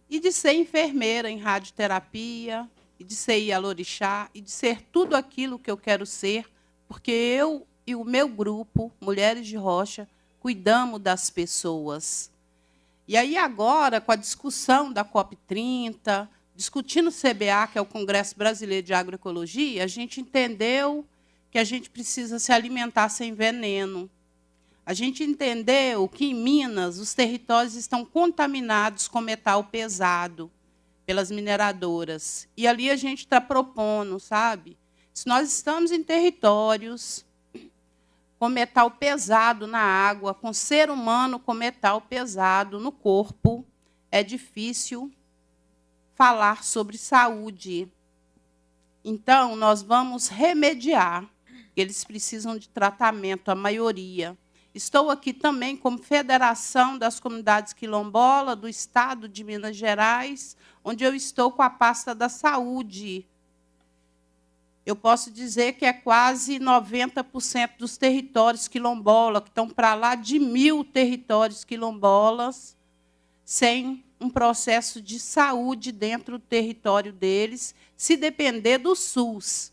e de ser enfermeira em radioterapia, e de ser ialorixá, e de ser tudo aquilo que eu quero ser, porque eu e o meu grupo, Mulheres de Rocha, cuidamos das pessoas. E aí agora, com a discussão da COP30, discutindo o CBA, que é o Congresso Brasileiro de Agroecologia, a gente entendeu que a gente precisa se alimentar sem veneno. A gente entendeu que, em Minas, os territórios estão contaminados com metal pesado pelas mineradoras. E ali a gente está propondo, sabe? Se nós estamos em territórios com metal pesado na água, com ser humano com metal pesado no corpo, é difícil falar sobre saúde. Então, nós vamos remediar. Eles precisam de tratamento, a maioria. Estou aqui também como Federação das Comunidades Quilombolas do Estado de Minas Gerais, onde eu estou com a pasta da saúde. Eu posso dizer que é quase 90% dos territórios quilombolas, que estão para lá de 1.000 territórios quilombolas, sem um processo de saúde dentro do território deles, se depender do SUS.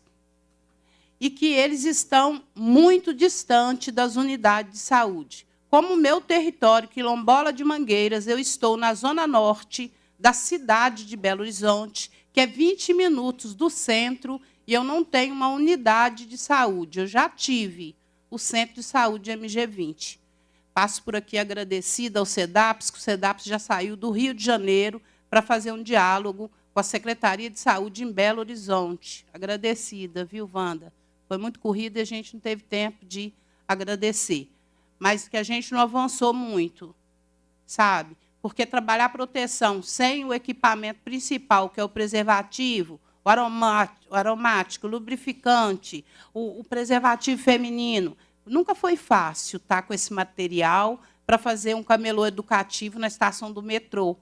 E que eles estão muito distantes das unidades de saúde. Como o meu território, quilombola de Mangueiras, eu estou na zona norte da cidade de Belo Horizonte, que é 20 minutos do centro, e eu não tenho uma unidade de saúde. Eu já tive o Centro de Saúde MG20. Passo por aqui agradecida ao SEDAPS, que o SEDAPS já saiu do Rio de Janeiro para fazer um diálogo com a Secretaria de Saúde em Belo Horizonte. Agradecida, viu, Wanda? Foi muito corrida e a gente não teve tempo de agradecer. Mas que a gente não avançou muito, sabe? Porque trabalhar a proteção sem o equipamento principal, que é o preservativo, o aromático, o lubrificante, o preservativo feminino, nunca foi fácil estar com esse material para fazer um camelô educativo na estação do metrô,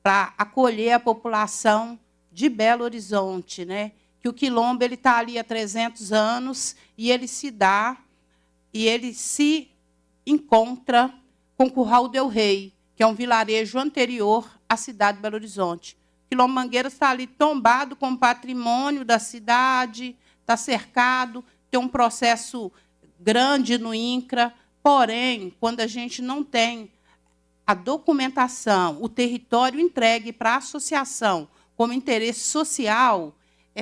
para acolher a população de Belo Horizonte, né? Que o quilombo está ali há 300 anos e ele se dá, e ele se encontra com Curral del Rei, que é um vilarejo anterior à cidade de Belo Horizonte. O quilombo Mangueiras está ali tombado com patrimônio da cidade, está cercado, tem um processo grande no INCRA, porém, quando a gente não tem a documentação, o território entregue para a associação como interesse social,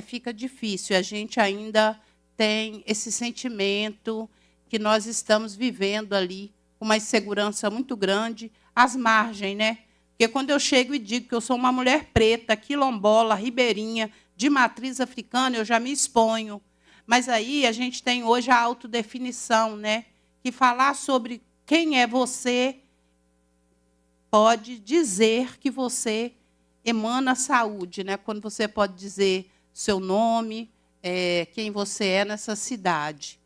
fica difícil. A gente ainda tem esse sentimento que nós estamos vivendo ali, com uma insegurança muito grande, às margens, né? Porque quando eu chego e digo que eu sou uma mulher preta, quilombola, ribeirinha, de matriz africana, eu já me exponho. Mas aí a gente tem hoje a autodefinição, né? Que falar sobre quem é você pode dizer que você emana saúde, né? Quando você pode dizer seu nome, quem você é nessa cidade.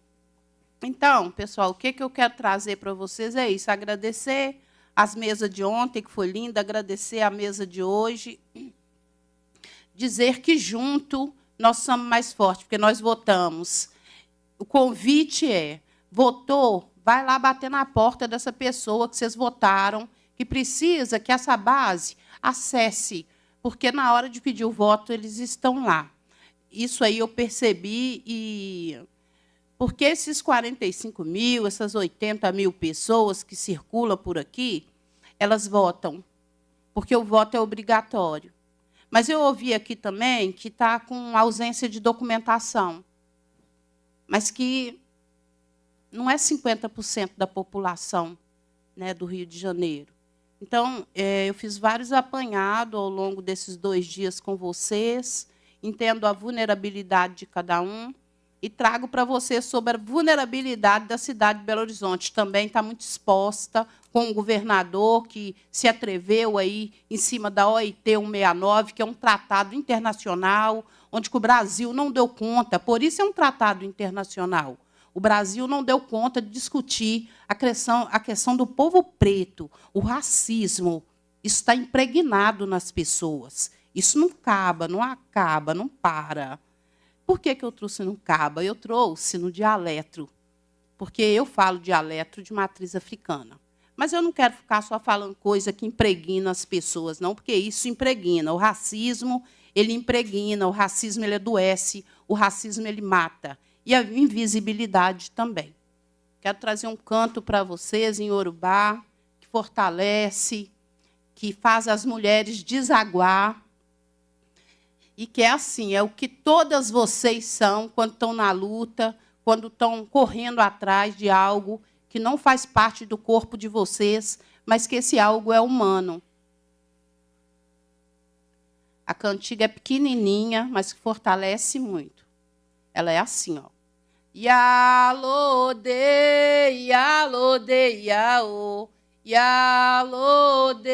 Então, pessoal, o que eu quero trazer para vocês é isso, agradecer as mesas de ontem, que foi linda, agradecer a mesa de hoje, dizer que junto nós somos mais fortes, porque nós votamos. O convite votou, vai lá bater na porta dessa pessoa que vocês votaram, que precisa que essa base acesse, porque na hora de pedir o voto eles estão lá. Isso aí eu percebi, porque esses 45 mil, essas 80 mil pessoas que circulam por aqui, elas votam, porque o voto é obrigatório. Mas eu ouvi aqui também que está com ausência de documentação, mas que não é 50% da população, né, do Rio de Janeiro. Então, eu fiz vários apanhados ao longo desses 2 dias com vocês, entendo a vulnerabilidade de cada um e trago para vocês sobre a vulnerabilidade da cidade de Belo Horizonte. Também está muito exposta com o governador que se atreveu aí em cima da OIT 169, que é um tratado internacional, onde o Brasil não deu conta, por isso é um tratado internacional. O Brasil não deu conta de discutir a questão do povo preto, o racismo. Isso está impregnado nas pessoas. Isso não acaba, não para. Por que eu trouxe não acaba? Eu trouxe no dialeto, porque eu falo dialeto de matriz africana. Mas eu não quero ficar só falando coisa que impregna as pessoas, não, porque isso impregna. O racismo, ele impregna, o racismo ele adoece, o racismo ele mata. E a invisibilidade também. Quero trazer um canto para vocês em Iorubá, que fortalece, que faz as mulheres desaguar, e que é assim, é o que todas vocês são quando estão na luta, quando estão correndo atrás de algo que não faz parte do corpo de vocês, mas que esse algo é humano. A cantiga é pequenininha, mas que fortalece muito. Ela é assim, ó. Yalode, yalode, yao. Yalode,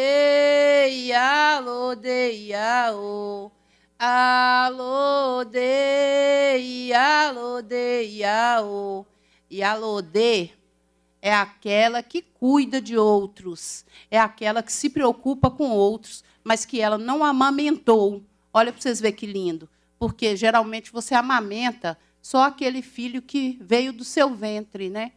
yalode, yao. Alode, yalode, yao. Yalode é aquela que cuida de outros, é aquela que se preocupa com outros, mas que ela não amamentou. Olha para vocês verem que lindo. Porque, geralmente, você amamenta só aquele filho que veio do seu ventre, né?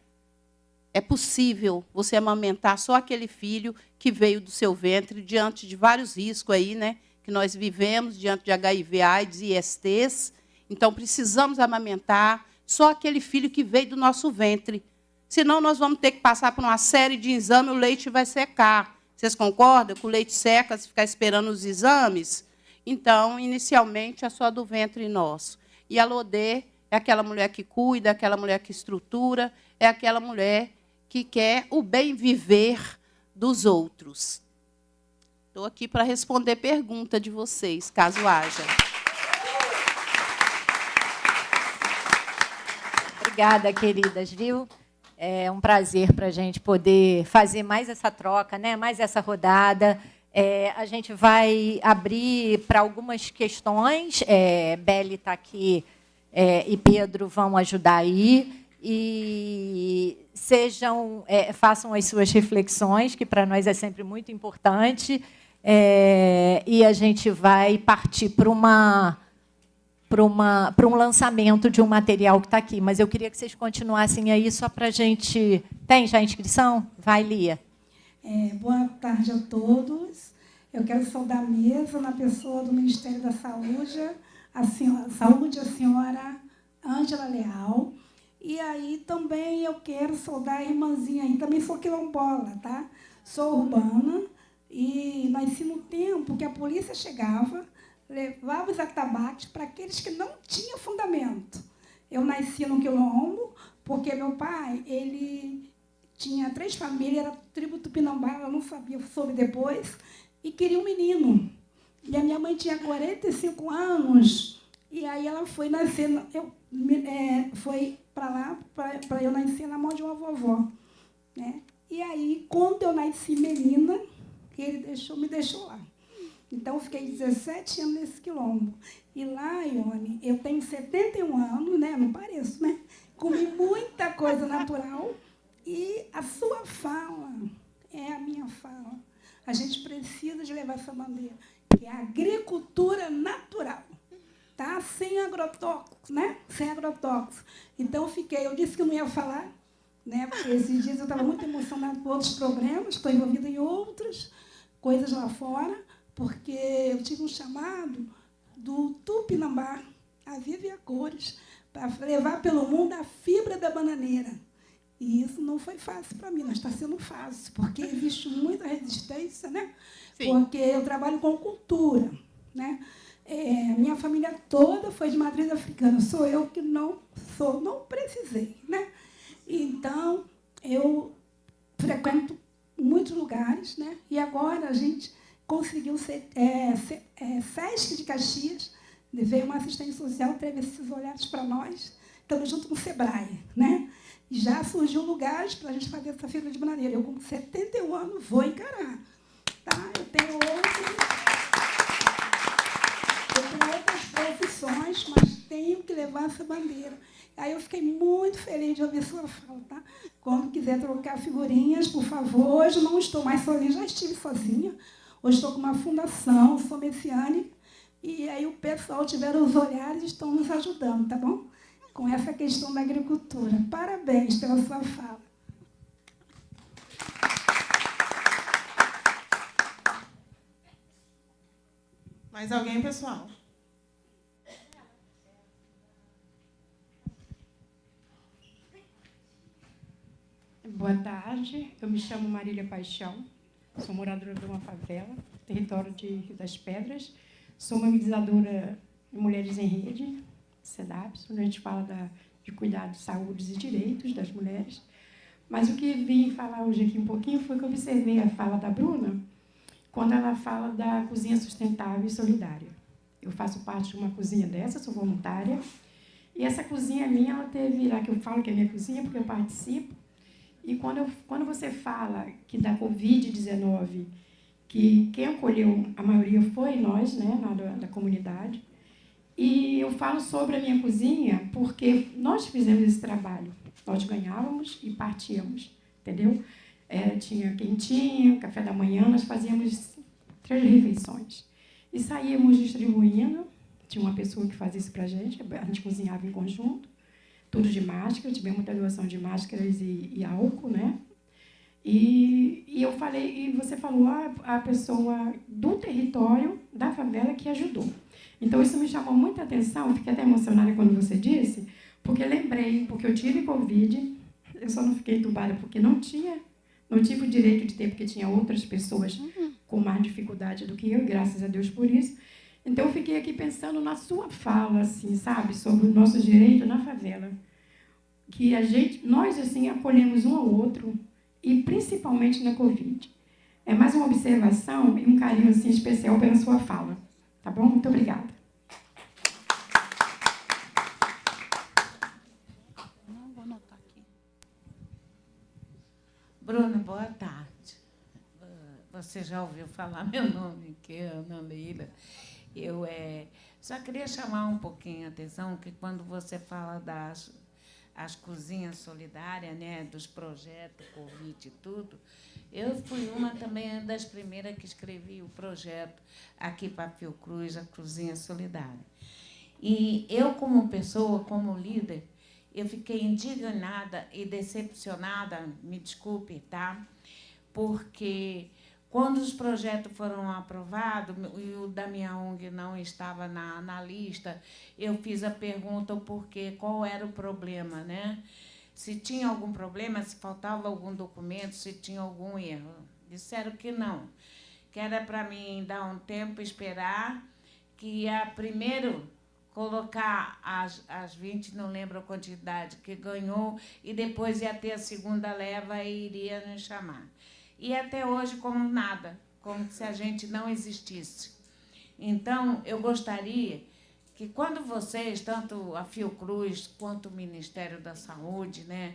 É possível você amamentar só aquele filho que veio do seu ventre, diante de vários riscos aí, né, que nós vivemos, diante de HIV, AIDS e ISTs. Então, precisamos amamentar só aquele filho que veio do nosso ventre. Senão, nós vamos ter que passar por uma série de exames, o leite vai secar. Vocês concordam que o leite seca se ficar esperando os exames? Então, inicialmente, é só do ventre nosso. E a Lodê é aquela mulher que cuida, é aquela mulher que estrutura, é aquela mulher que quer o bem viver dos outros. Estou aqui para responder pergunta de vocês, caso haja. Obrigada, queridas, viu? É um prazer para a gente poder fazer mais essa troca, né? Mais essa rodada. A gente vai abrir para algumas questões. Beli está aqui e Pedro vão ajudar aí. E façam as suas reflexões, que para nós é sempre muito importante. E a gente vai partir para um lançamento de um material que está aqui. Mas eu queria que vocês continuassem aí só para a gente... Tem já a inscrição? Vai, Lia. Boa tarde a todos. Eu quero saudar a mesa na pessoa do Ministério da Saúde, a senhora Ângela Leal. E aí também eu quero saudar a irmãzinha aí, também sou quilombola, tá? Sou urbana e nasci no tempo que a polícia chegava, levava os atabaques para aqueles que não tinham fundamento. Eu nasci no quilombo porque meu pai, ele tinha 3 famílias, era tribo Tupinambá, eu não sabia, soube depois, e queria um menino. E a minha mãe tinha 45 anos, e aí ela foi nascer, foi para lá, para eu nascer na mão de uma vovó. Né? E aí, quando eu nasci menina, ele me deixou lá. Então, eu fiquei 17 anos nesse quilombo. E lá, Ione, eu tenho 71 anos, né? Não pareço, né? Comi muita coisa natural. E a sua fala é a minha fala. A gente precisa de levar essa bandeira, que é a agricultura natural. Tá? Sem agrotóxicos, né? Sem agrotóxicos. Então, eu disse que eu não ia falar, né? Porque esses dias eu estava muito emocionada por outros problemas, estou envolvida em outras coisas lá fora, porque eu tive um chamado do Tupinambá, a Viva e a Cores, para levar pelo mundo a fibra da bananeira. E isso não foi fácil para mim, mas está sendo fácil, porque existe muita resistência, né? Sim. Porque eu trabalho com cultura, né? Minha família toda foi de matriz africana, sou eu que não precisei, né? Então, eu frequento muitos lugares, né? E agora a gente conseguiu SESC de Caxias, veio uma assistente social, teve esses olhares para nós, estamos junto com o SEBRAE, né? E já surgiu lugares para a gente fazer essa fibra de bananeira. Eu, com 71 anos, vou encarar. Tá? Eu tenho outras profissões, mas tenho que levar essa bandeira. Aí eu fiquei muito feliz de ouvir sua fala. Tá? Quando quiser trocar figurinhas, por favor. Hoje não estou mais sozinha, já estive sozinha. Hoje estou com uma fundação, sou messiânica, e aí o pessoal tiveram os olhares e estão nos ajudando, tá bom? Com essa questão da agricultura. Parabéns pela sua fala. Mais alguém, pessoal? Boa tarde, eu me chamo Marília Paixão, sou moradora de uma favela, território de Rio das Pedras, sou mobilizadora de Mulheres em Rede, CEDAPS, onde a gente fala de cuidado de saúde e direitos das mulheres. Mas o que vim falar hoje aqui um pouquinho foi que eu observei a fala da Bruna, quando ela fala da cozinha sustentável e solidária. Eu faço parte de uma cozinha dessa, sou voluntária, e essa cozinha minha, ela teve, lá que eu falo que é minha cozinha, porque eu participo, e quando você fala que da Covid-19, que quem acolheu, a maioria foi nós, né, da comunidade, e eu falo sobre a minha cozinha porque nós fizemos esse trabalho. Nós ganhávamos e partíamos, entendeu? Tinha quentinha, café da manhã, nós fazíamos 3 refeições. E saíamos distribuindo, tinha uma pessoa que fazia isso para a gente cozinhava em conjunto, tudo de máscara, tivemos muita doação de máscaras e álcool, né? E eu falei, e você falou a pessoa do território, da favela, que ajudou. Então, isso me chamou muita atenção, fiquei até emocionada quando você disse, porque lembrei, porque eu tive Covid, eu só não fiquei entubada porque não tive o direito de ter, porque tinha outras pessoas com mais dificuldade do que eu, graças a Deus por isso. Então, eu fiquei aqui pensando na sua fala, assim, sabe, sobre o nosso direito na favela. Que nós, assim, acolhemos um ao outro, e principalmente na Covid. É mais uma observação e um carinho, assim, especial pela sua fala. Tá bom? Muito obrigada. Vou anotar aqui. Bruna, boa tarde. Você já ouviu falar meu nome, que é Ana Leila. Eu só queria chamar um pouquinho a atenção que quando você fala as cozinhas solidárias, né, dos projetos Covid e tudo, eu fui uma também das primeiras que escrevi o projeto aqui para Fiocruz, a Cozinha Solidária. E eu, como pessoa, como líder, eu fiquei indignada e decepcionada, me desculpe, tá? Porque Quando os projetos foram aprovados, e o da minha ONG não estava na lista, eu fiz a pergunta o porquê, qual era o problema, né? Se tinha algum problema, se faltava algum documento, se tinha algum erro. Disseram que não, que era para mim dar um tempo, esperar, que ia primeiro colocar as 20, não lembro a quantidade, que ganhou, e depois ia ter a segunda leva e iria nos chamar. E até hoje, como nada, como se a gente não existisse. Então, eu gostaria que, quando vocês, tanto a Fiocruz quanto o Ministério da Saúde, né,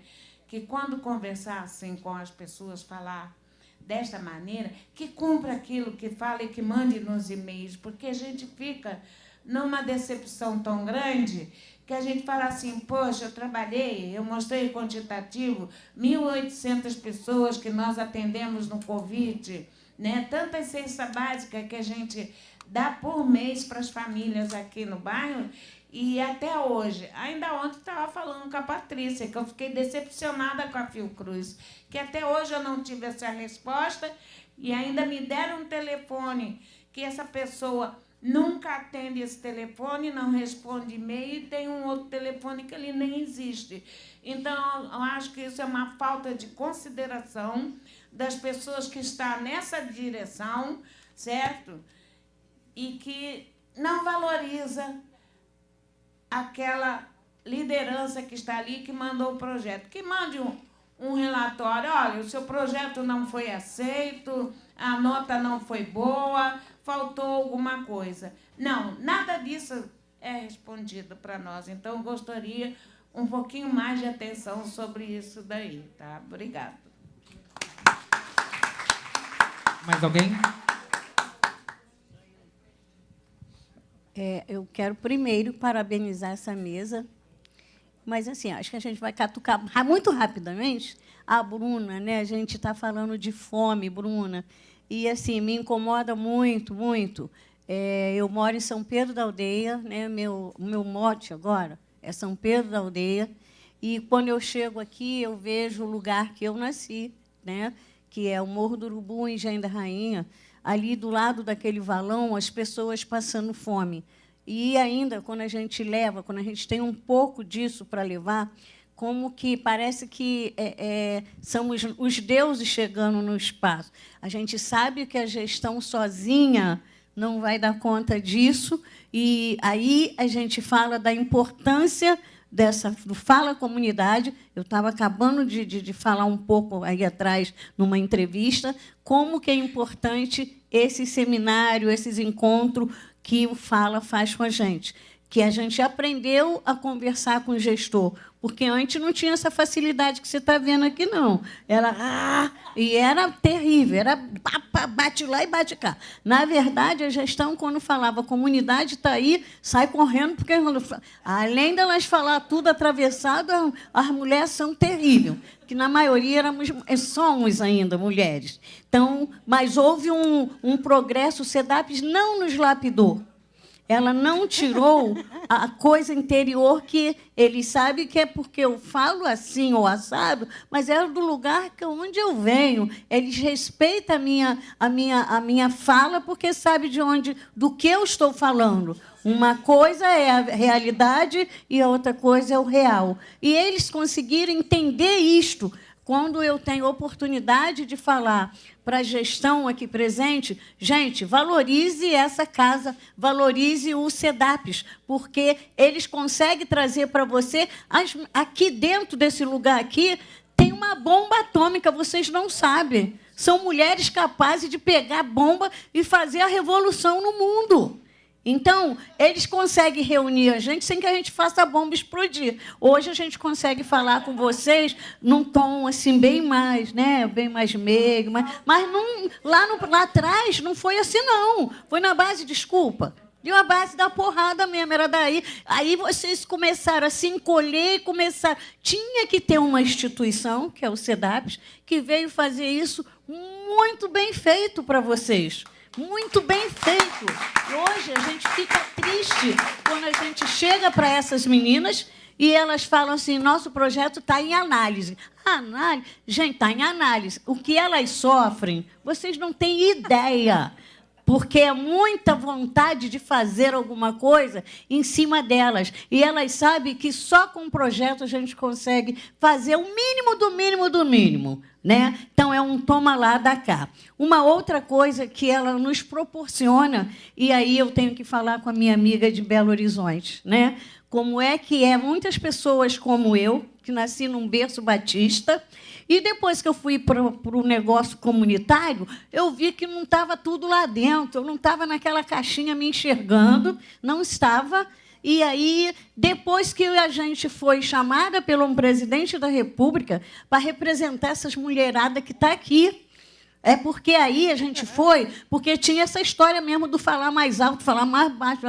que quando conversassem com as pessoas, falar desta maneira, que cumpra aquilo que fala e que mande nos e-mails, porque a gente fica numa decepção tão grande que a gente fala assim, poxa, eu trabalhei, eu mostrei quantitativo, 1.800 pessoas que nós atendemos no Covid, né? Tanta cesta básica que a gente dá por mês para as famílias aqui no bairro, e até hoje, ainda ontem estava falando com a Patrícia, que eu fiquei decepcionada com a Fiocruz, que até hoje eu não tive essa resposta, e ainda me deram um telefone que essa pessoa nunca atende esse telefone, não responde e-mail, e tem um outro telefone que ele nem existe. Então, eu acho que isso é uma falta de consideração das pessoas que estão nessa direção, certo? E que não valoriza aquela liderança que está ali, que mandou o projeto. Que mande um relatório, olha, o seu projeto não foi aceito, a nota não foi boa, faltou alguma coisa. Não, nada disso é respondido para nós. Então, eu gostaria um pouquinho mais de atenção sobre isso daí, tá? Obrigada. Mais alguém? Eu quero primeiro parabenizar essa mesa, mas assim, acho que a gente vai catucar muito rapidamente a Bruna, né? A gente está falando de fome, Bruna, e assim me incomoda muito, muito. Eu moro em São Pedro da Aldeia, né? Meu mote agora é São Pedro da Aldeia, e quando eu chego aqui eu vejo o lugar que eu nasci, né? Que é o Morro do Urubu, em Engenho da Rainha. Ali do lado daquele valão, as pessoas passando fome. E ainda, quando a gente tem um pouco disso para levar, como que parece que são os deuses chegando no espaço. A gente sabe que a gestão sozinha não vai dar conta disso, e aí a gente fala da importância do Fala Comunidade. Eu estava acabando de falar um pouco aí atrás, numa entrevista, como que é importante esse seminário, esses encontros que o Fala faz com a gente, que a gente aprendeu a conversar com o gestor, porque antes não tinha essa facilidade que você está vendo aqui, não. E era terrível, era bate lá e bate cá. Na verdade, a gestão, quando falava comunidade está aí, sai correndo, porque além delas falar tudo atravessado, as mulheres são terríveis, que na maioria somos ainda mulheres. Então, mas houve um progresso, o SEDAPES não nos lapidou. Ela não tirou a coisa interior que ele sabe que é porque eu falo assim ou assado, mas é do lugar onde eu venho. Eles respeitam a minha fala porque sabe do que eu estou falando. Uma coisa é a realidade e a outra coisa é o real. E eles conseguiram entender isto. Quando eu tenho oportunidade de falar para a gestão aqui presente, gente, valorize essa casa, valorize o SEDAPES, porque eles conseguem trazer para você, aqui dentro desse lugar aqui, tem uma bomba atômica, vocês não sabem. São mulheres capazes de pegar bomba e fazer a revolução no mundo. Então, eles conseguem reunir a gente sem que a gente faça a bomba explodir. Hoje a gente consegue falar com vocês num tom assim, bem mais, né? Bem mais meigo, mas não, lá atrás não foi assim, não. Foi na base, desculpa, deu a base da porrada mesmo, era daí. Aí vocês começaram a se encolher e começaram. Tinha que ter uma instituição, que é o SEDAPES, que veio fazer isso muito bem feito para vocês. Muito bem feito. Hoje a gente fica triste quando a gente chega para essas meninas e elas falam assim, nosso projeto está em análise. Análise? Gente, está em análise. O que elas sofrem, vocês não têm ideia, porque é muita vontade de fazer alguma coisa em cima delas. E elas sabem que só com o projeto a gente consegue fazer o mínimo do mínimo do mínimo. Né? Então, é um toma lá, dá cá. Uma outra coisa que ela nos proporciona, e aí eu tenho que falar com a minha amiga de Belo Horizonte, né? Como é que muitas pessoas como eu, que nasci num berço batista, e depois que eu fui para o negócio comunitário, eu vi que não estava tudo lá dentro, eu não estava naquela caixinha me enxergando, não estava. E aí, depois que a gente foi chamada pelo presidente da República para representar essas mulheradas que está aqui, é porque aí a gente foi, porque tinha essa história mesmo do falar mais alto, falar mais baixo,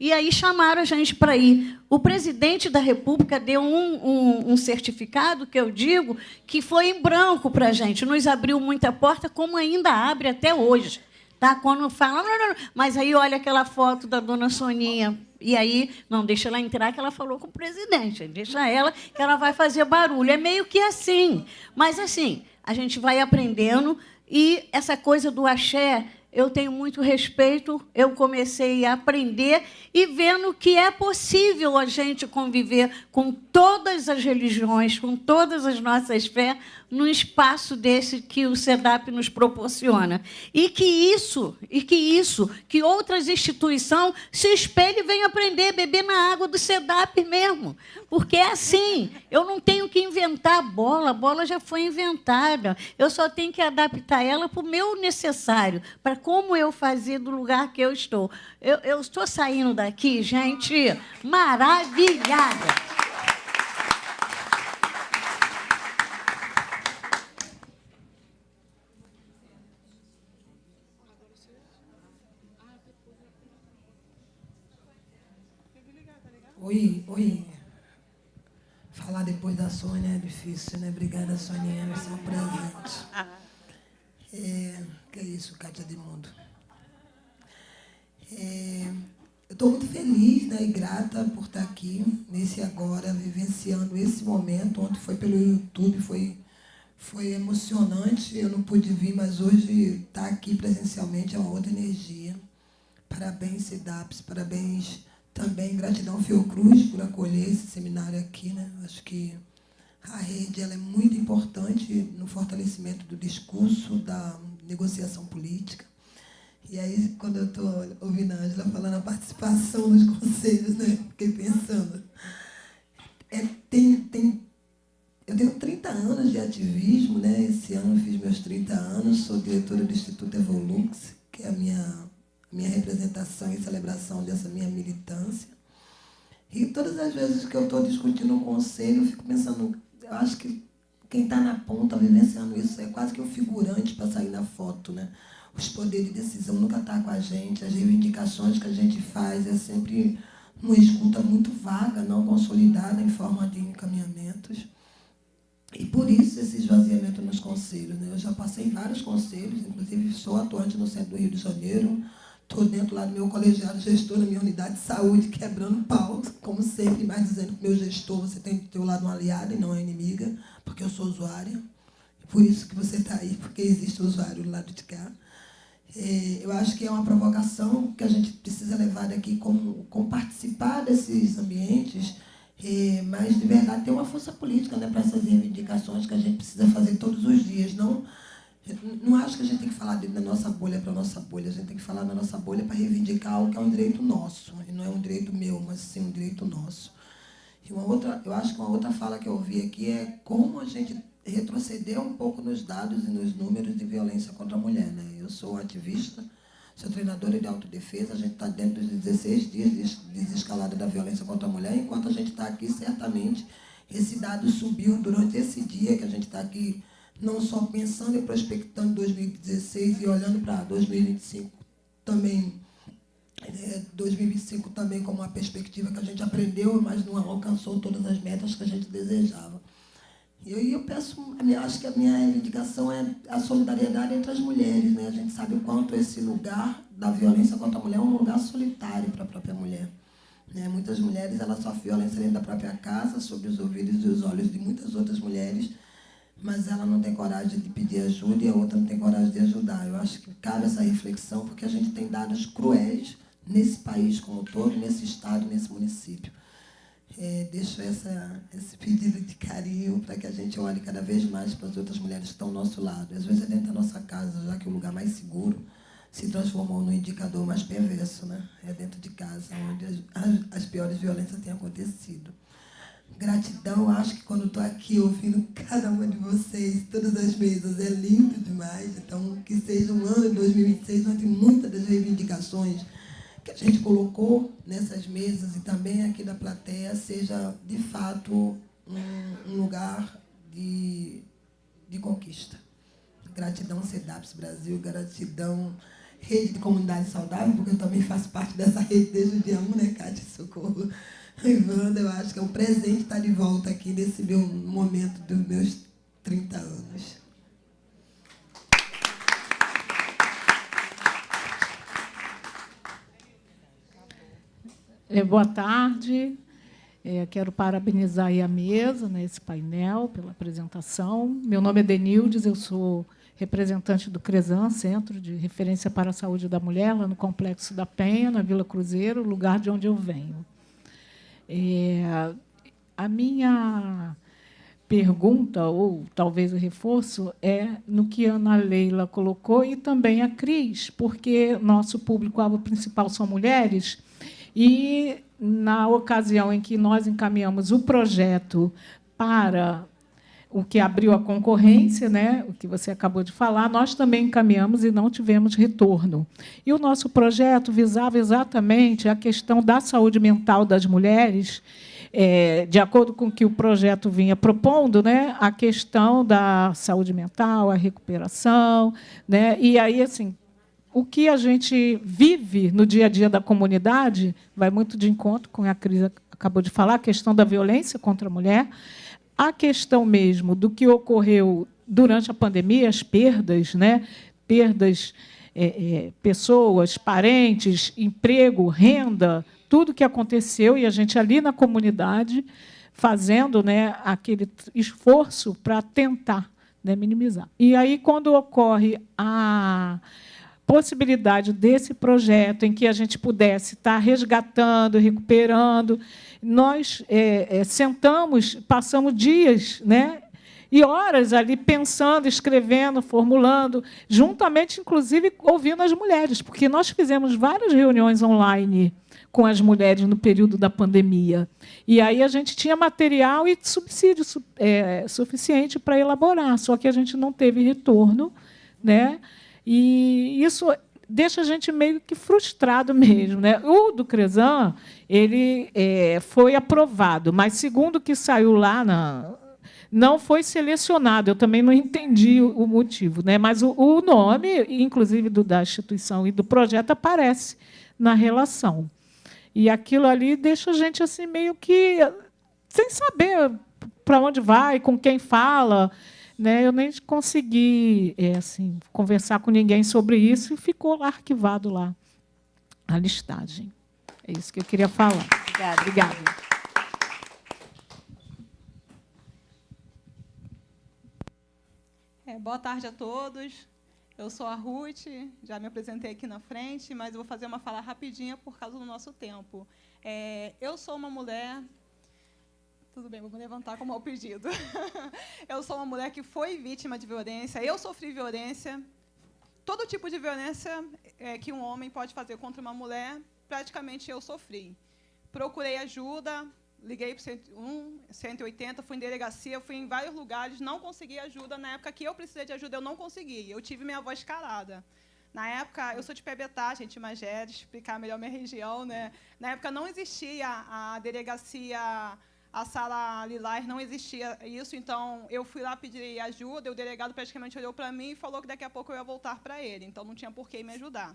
e aí chamaram a gente para ir. O presidente da República deu um certificado, que eu digo, que foi em branco para a gente, nos abriu muita porta, como ainda abre até hoje. Tá? Quando fala, não. Mas aí olha aquela foto da dona Soninha, e aí, não, deixa ela entrar, que ela falou com o presidente, deixa ela, que ela vai fazer barulho. É meio que assim. Mas, assim, a gente vai aprendendo, e essa coisa do axé, eu tenho muito respeito, eu comecei a aprender e vendo que é possível a gente conviver com todas as religiões, com todas as nossas fés, num espaço desse que o SEDAP nos proporciona. E que outras instituições se espelhem e venham aprender, beber na água do SEDAP mesmo. Porque é assim, eu não tenho que inventar a bola já foi inventada. Eu só tenho que adaptar ela para o meu necessário, para como eu fazer do lugar que eu estou. Eu estou saindo daqui, gente, maravilhada. Oi. Falar depois da Sônia é difícil, né? Obrigada, Soninha, por ser um presente. Que é isso, Cátia de Mundo. Eu estou muito feliz, né, e grata por estar aqui, nesse agora, vivenciando esse momento. Ontem foi pelo YouTube, foi emocionante. Eu não pude vir, mas hoje estar aqui presencialmente é uma outra energia. Parabéns, SEDAPs, parabéns também, gratidão Fiocruz por acolher esse seminário aqui, né? Acho que a rede ela é muito importante no fortalecimento do discurso, da negociação política. E aí, quando eu estou ouvindo a Ângela falando a participação nos conselhos, né? Fiquei pensando. Eu tenho 30 anos de ativismo, né? Esse ano eu fiz meus 30 anos, sou diretora do Instituto Evolux, que é a minha representação e celebração dessa minha militância. E todas as vezes que eu estou discutindo um conselho, eu fico pensando, eu acho que quem está na ponta vivenciando isso é quase que um figurante para sair na foto, né? Os poderes de decisão nunca estão com a gente, as reivindicações que a gente faz é sempre uma escuta muito vaga, não consolidada em forma de encaminhamentos. E por isso esse esvaziamento nos conselhos, né? Eu já passei em vários conselhos, inclusive sou atuante no centro do Rio de Janeiro, estou dentro lá do meu colegiado gestor, na minha unidade de saúde, quebrando pau, como sempre, mas dizendo que meu gestor, você tem do teu lado uma aliada e não uma inimiga, porque eu sou usuária. Por isso que você está aí, porque existe o usuário do lado de cá. Eu acho que é uma provocação que a gente precisa levar daqui como participar desses ambientes, mas, de verdade, ter uma força política, né, para essas reivindicações que a gente precisa fazer todos os dias. Não acho que a gente tem que falar da nossa bolha para a nossa bolha, a gente tem que falar da nossa bolha para reivindicar algo que é um direito nosso, e não é um direito meu, mas sim um direito nosso. E eu acho que uma outra fala que eu ouvi aqui é como a gente retroceder um pouco nos dados e nos números de violência contra a mulher, né? Eu sou ativista, sou treinadora de autodefesa, a gente está dentro dos 16 dias de desescalada da violência contra a mulher, enquanto a gente está aqui, certamente, esse dado subiu durante esse dia que a gente está aqui, não só pensando e prospectando 2016 e olhando para 2025 também, 2025 também como uma perspectiva que a gente aprendeu, mas não alcançou todas as metas que a gente desejava. E eu acho que a minha reivindicação é a solidariedade entre as mulheres, né? A gente sabe o quanto esse lugar da violência contra a mulher é um lugar solitário para a própria mulher. Né? Muitas mulheres elas sofrem violência dentro da própria casa, sobre os ouvidos e os olhos de muitas outras mulheres, mas ela não tem coragem de pedir ajuda e a outra não tem coragem de ajudar. Eu acho que cabe essa reflexão, porque a gente tem dados cruéis nesse país como um todo, nesse estado, nesse município. Deixo esse pedido de carinho para que a gente olhe cada vez mais para as outras mulheres que estão ao nosso lado. Às vezes é dentro da nossa casa, já que o lugar mais seguro se transformou no indicador mais perverso, né? É dentro de casa, onde as piores violências têm acontecido. Gratidão, acho que quando estou aqui ouvindo cada uma de vocês, todas as mesas, é lindo demais. Então, que seja um ano de 2026, onde muitas das reivindicações que a gente colocou nessas mesas e também aqui da plateia seja, de fato, um lugar de conquista. Gratidão, CEDAPS Brasil, gratidão, Rede de Comunidade Saudável, porque eu também faço parte dessa rede desde o dia 1, né, Cátia? Socorro. Ivanda, eu acho que é um presente estar de volta aqui nesse meu momento dos meus 30 anos. Boa tarde. Quero parabenizar aí a mesa, né, esse painel, pela apresentação. Meu nome é Denildes, eu sou representante do CRESAM, Centro de Referência para a Saúde da Mulher, lá no Complexo da Penha, na Vila Cruzeiro, lugar de onde eu venho. A minha pergunta, ou talvez o reforço, é no que a Ana Leila colocou, e também a Cris, porque nosso público-alvo principal são mulheres, e, na ocasião em que nós encaminhamos o projeto para o que abriu a concorrência, né, o que você acabou de falar, nós também encaminhamos e não tivemos retorno. E o nosso projeto visava exatamente a questão da saúde mental das mulheres, de acordo com o que o projeto vinha propondo, né, a questão da saúde mental, a recuperação, né, e aí, assim, o que a gente vive no dia a dia da comunidade vai muito de encontro com a Cris acabou de falar, a questão da violência contra a mulher, a questão mesmo do que ocorreu durante a pandemia, as perdas, né? Perdas, pessoas, parentes, emprego, renda, tudo que aconteceu, e a gente ali na comunidade fazendo, né, aquele esforço para tentar, né, minimizar. E aí, quando ocorre a possibilidade desse projeto em que a gente pudesse estar resgatando, recuperando, nós sentamos, passamos dias, né, e horas ali pensando, escrevendo, formulando, juntamente, inclusive, ouvindo as mulheres, porque nós fizemos várias reuniões online com as mulheres no período da pandemia. E aí a gente tinha material e subsídio suficiente para elaborar, só que a gente não teve retorno, né? E isso deixa a gente meio que frustrado mesmo, né? O do CRESAM, ele foi aprovado, mas, segundo o que saiu lá, não foi selecionado. Eu também não entendi o motivo, né? Mas o nome, inclusive da instituição e do projeto, aparece na relação. E aquilo ali deixa a gente assim meio que sem saber para onde vai, com quem fala, né? Eu nem consegui assim, conversar com ninguém sobre isso e ficou lá arquivado lá a listagem. É isso que eu queria falar. Obrigada. Boa tarde a todos. Eu sou a Ruth, já me apresentei aqui na frente, mas eu vou fazer uma fala rapidinha por causa do nosso tempo. Eu sou uma mulher... Tudo bem, vou me levantar como ao pedido. Eu sou uma mulher que foi vítima de violência, eu sofri violência. Todo tipo de violência que um homem pode fazer contra uma mulher, praticamente eu sofri. Procurei ajuda, liguei para 101, 180, fui em delegacia, fui em vários lugares, não consegui ajuda. Na época que eu precisei de ajuda, eu não consegui. Eu tive minha voz calada. Na época, eu sou de Pebetá, gente, Magé, explicar melhor minha região, né? Na época não existia a delegacia, a sala Lilás, não existia isso, então eu fui lá pedir ajuda, o delegado praticamente olhou para mim e falou que daqui a pouco eu ia voltar para ele, então não tinha por que me ajudar.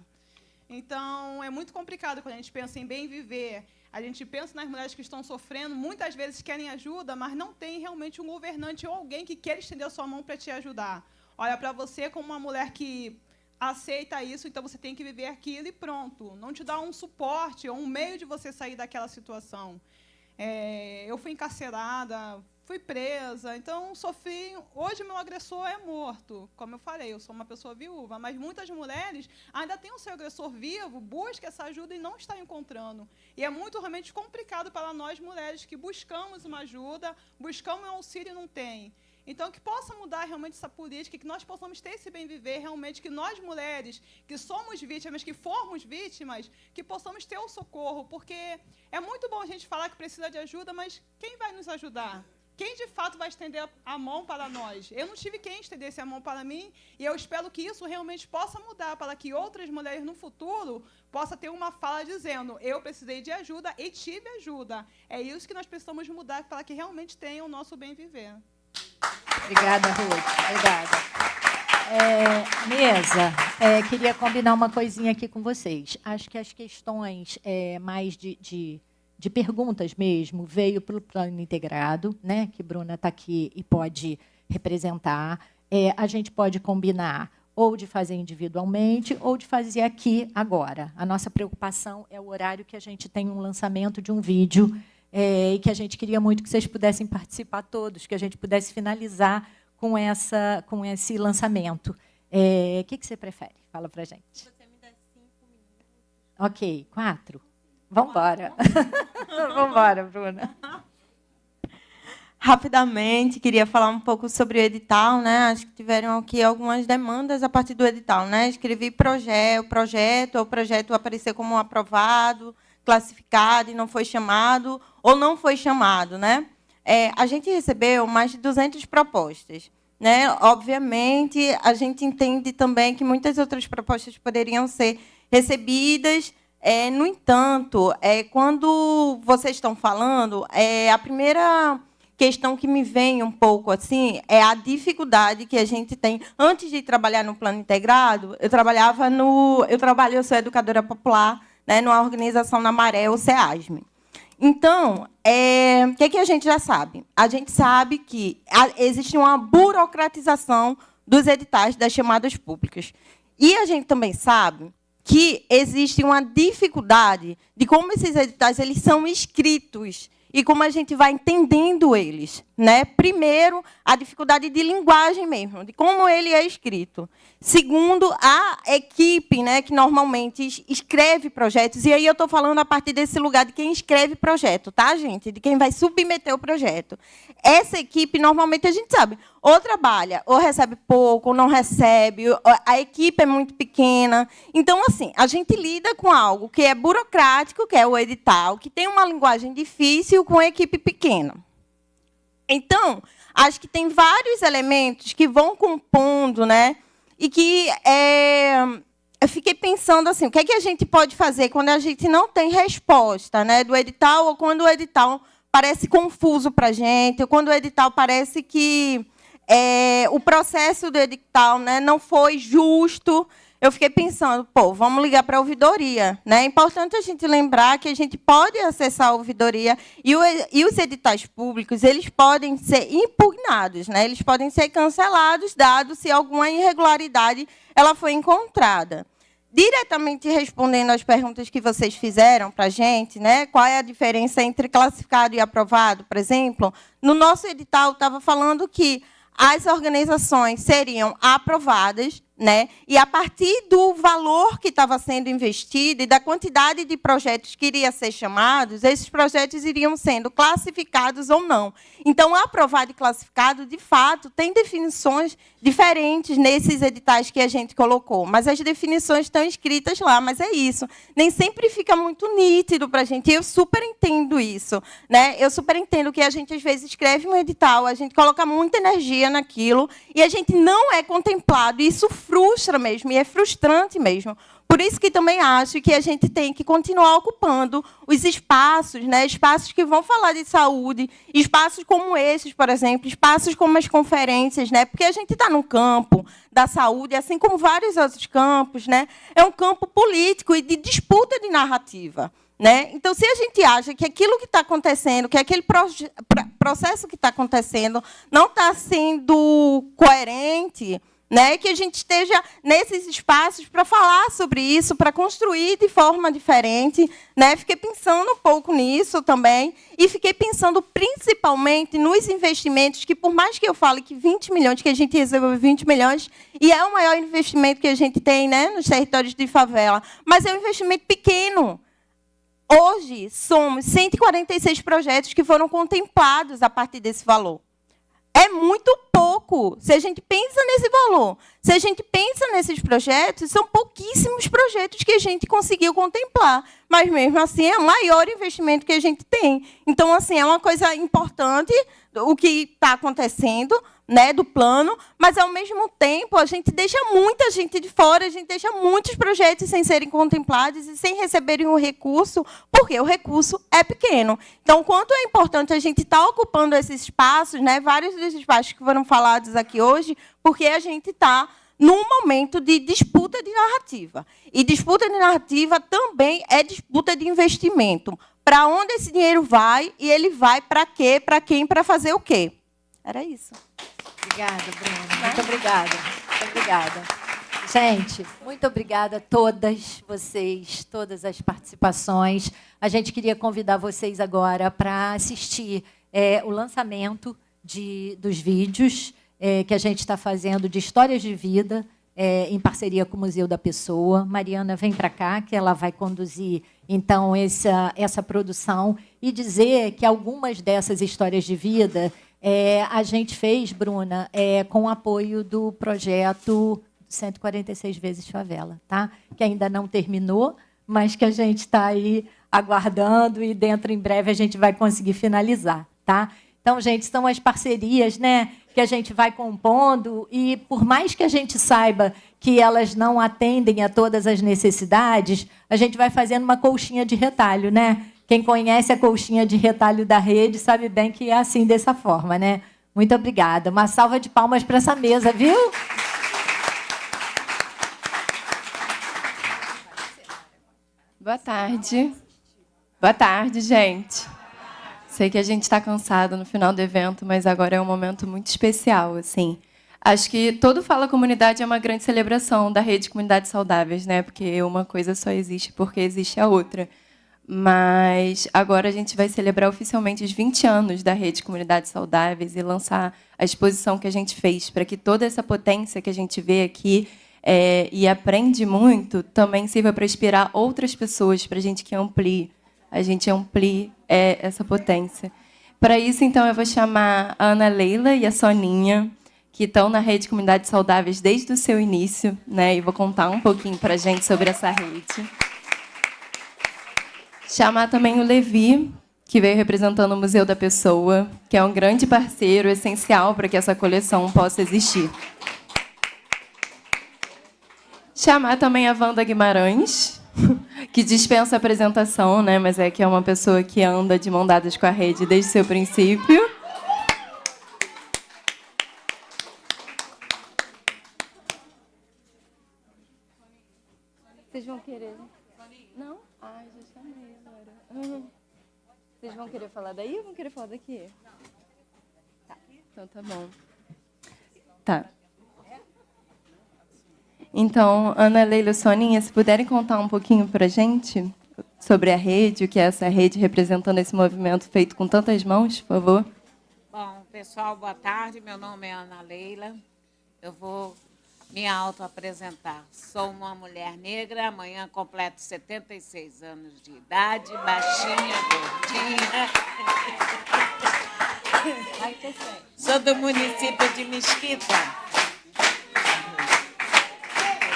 Então, é muito complicado quando a gente pensa em bem viver. A gente pensa nas mulheres que estão sofrendo, muitas vezes querem ajuda, mas não tem realmente um governante ou alguém que queira estender a sua mão para te ajudar. Olha para você como uma mulher que aceita isso, então você tem que viver aquilo e pronto. Não te dá um suporte ou um meio de você sair daquela situação. Eu fui encarcerada, fui presa, então sofri. Hoje meu agressor é morto. Como eu falei, eu sou uma pessoa viúva, mas muitas mulheres ainda têm o seu agressor vivo, buscam essa ajuda e não estão encontrando. E é muito realmente complicado para nós mulheres que buscamos uma ajuda, buscamos um auxílio e não tem. Então, que possa mudar realmente essa política, que nós possamos ter esse bem viver, realmente, que nós, mulheres, que somos vítimas, que formos vítimas, que possamos ter o socorro, porque é muito bom a gente falar que precisa de ajuda, mas quem vai nos ajudar? Quem, de fato, vai estender a mão para nós? Eu não tive quem estendesse a mão para mim, e eu espero que isso realmente possa mudar, para que outras mulheres, no futuro, possam ter uma fala dizendo: eu precisei de ajuda e tive ajuda. É isso que nós precisamos mudar, para que realmente tenham o nosso bem viver. Obrigada, Ruth. Obrigada. Mesa, queria combinar uma coisinha aqui com vocês. Acho que as questões mais de perguntas mesmo veio pelo plano integrado, né, que Bruna está aqui e pode representar. A gente pode combinar ou de fazer individualmente ou de fazer aqui agora. A nossa preocupação é o horário que a gente tem um lançamento de um vídeo, e que a gente queria muito que vocês pudessem participar todos, que a gente pudesse finalizar com esse lançamento. O que você prefere? Fala para a gente. Você me dá 5 minutos. Ok, 4? Vamos embora. Vamos embora, Bruna. Rapidamente, queria falar um pouco sobre o edital, né? Acho que tiveram aqui algumas demandas a partir do edital, né? Escrevi o projeto apareceu como aprovado, classificado e não foi chamado, ou não foi chamado, né? A gente recebeu mais de 200 propostas, né? Obviamente, a gente entende também que muitas outras propostas poderiam ser recebidas. No entanto, quando vocês estão falando, a primeira questão que me vem um pouco assim é a dificuldade que a gente tem. Antes de trabalhar no plano integrado, eu sou educadora popular, né, numa organização na Maré, o SEASME. Então, o que a gente já sabe? A gente sabe que existe uma burocratização dos editais das chamadas públicas. E a gente também sabe que existe uma dificuldade de como esses editais eles são escritos e como a gente vai entendendo eles, né? Primeiro, a dificuldade de linguagem mesmo, de como ele é escrito. Segundo, a equipe, né, que normalmente escreve projetos, e aí eu estou falando a partir desse lugar de quem escreve projeto, tá, gente? De quem vai submeter o projeto. Essa equipe, normalmente, a gente sabe, ou trabalha, ou recebe pouco, ou não recebe, a equipe é muito pequena. Então, assim, a gente lida com algo que é burocrático, que é o edital, que tem uma linguagem difícil com a equipe pequena. Então, acho que tem vários elementos que vão compondo, né? E que eu fiquei pensando assim, o que é que a gente pode fazer quando a gente não tem resposta, né, do edital, ou quando o edital parece confuso para a gente, ou quando o edital parece que o processo do edital, né, não foi justo. Eu fiquei pensando, vamos ligar para a ouvidoria, né? É importante a gente lembrar que a gente pode acessar a ouvidoria e os editais públicos eles podem ser impugnados, né? Eles podem ser cancelados, dado se alguma irregularidade ela foi encontrada. Diretamente respondendo às perguntas que vocês fizeram para a gente, né? Qual é a diferença entre classificado e aprovado, por exemplo? No nosso edital estava falando que as organizações seriam aprovadas, né? E a partir do valor que estava sendo investido e da quantidade de projetos que iria ser chamados, esses projetos iriam sendo classificados ou não. Então, aprovado e classificado, de fato, tem definições diferentes nesses editais que a gente colocou, mas as definições estão escritas lá, mas é isso. Nem sempre fica muito nítido para a gente, e eu super entendo isso, né? Eu super entendo que a gente, às vezes, escreve um edital, a gente coloca muita energia naquilo, e a gente não é contemplado, e isso frustra mesmo, e é frustrante mesmo. Por isso que também acho que a gente tem que continuar ocupando os espaços, né? Espaços que vão falar de saúde, espaços como esses, por exemplo, espaços como as conferências, né? Porque a gente está no campo da saúde, assim como vários outros campos, né? É um campo político e de disputa de narrativa, né? Então, se a gente acha que aquilo que está acontecendo, que aquele processo que está acontecendo não está sendo coerente, né? Que a gente esteja nesses espaços para falar sobre isso, para construir de forma diferente, né? Fiquei pensando um pouco nisso também e fiquei pensando principalmente nos investimentos que, por mais que eu fale que 20 milhões, que a gente recebeu 20 milhões, e é o maior investimento que a gente tem, né, nos territórios de favela, mas é um investimento pequeno. Hoje, somos 146 projetos que foram contemplados a partir desse valor. É muito pouco. Se a gente pensa nesse valor, se a gente pensa nesses projetos, são pouquíssimos projetos que a gente conseguiu contemplar. Mas, mesmo assim, é o maior investimento que a gente tem. Então, assim, é uma coisa importante o que está acontecendo, né, do plano, mas, ao mesmo tempo, a gente deixa muita gente de fora, a gente deixa muitos projetos sem serem contemplados e sem receberem o recurso, porque o recurso é pequeno. Então, quanto é importante a gente estar ocupando esses espaços, né, vários dos espaços que foram falados aqui hoje, porque a gente está num momento de disputa de narrativa. E disputa de narrativa também é disputa de investimento. Para onde esse dinheiro vai e ele vai para quê, para quem, para fazer o quê? Era isso. Obrigada, Bruna. Muito obrigada. Muito obrigada. Gente, muito obrigada a todas vocês, todas as participações. A gente queria convidar vocês agora para assistir o lançamento dos vídeos que a gente está fazendo de histórias de vida, em parceria com o Museu da Pessoa. Mariana, vem para cá, que ela vai conduzir, então, essa produção e dizer que algumas dessas histórias de vida a gente fez, Bruna, com o apoio do projeto 146 vezes Favela, tá? Que ainda não terminou, mas que a gente está aí aguardando e dentro em breve a gente vai conseguir finalizar, tá? Então, gente, são as parcerias, né, que a gente vai compondo e, por mais que a gente saiba que elas não atendem a todas as necessidades, a gente vai fazendo uma colchinha de retalho, né? Quem conhece a colchinha de retalho da rede sabe bem que é assim, dessa forma, né? Muito obrigada. Uma salva de palmas para essa mesa, viu? Boa tarde. Boa tarde, gente. Sei que a gente está cansado no final do evento, mas agora é um momento muito especial, assim. Acho que todo Fala Comunidade é uma grande celebração da Rede Comunidades Saudáveis, né? Porque uma coisa só existe porque existe a outra. Mas agora a gente vai celebrar oficialmente os 20 anos da Rede Comunidades Saudáveis e lançar a exposição que a gente fez para que toda essa potência que a gente vê aqui e aprende muito também sirva para inspirar outras pessoas, para a gente amplie essa potência. Para isso, então, eu vou chamar a Ana Leila e a Soninha, que estão na Rede Comunidades Saudáveis desde o seu início, né? E vou contar um pouquinho para a gente sobre essa rede. Chamar também o Levi, que veio representando o Museu da Pessoa, que é um grande parceiro, essencial para que essa coleção possa existir. Chamar também a Wanda Guimarães, que dispensa apresentação, né? Mas que é uma pessoa que anda de mão dadas com a rede desde o seu princípio. Vocês vão querer? Não? Ai, já chamei agora. Vocês vão querer falar daí ou vão querer falar daqui? Tá, então tá bom. Tá. Então, Ana Leila e Soninha, se puderem contar um pouquinho para a gente sobre a rede, o que é essa rede representando esse movimento feito com tantas mãos, por favor. Bom, pessoal, boa tarde. Meu nome é Ana Leila. Eu vou me auto-apresentar. Sou uma mulher negra, amanhã completo 76 anos de idade, baixinha, gordinha. Sou do município de Mesquita.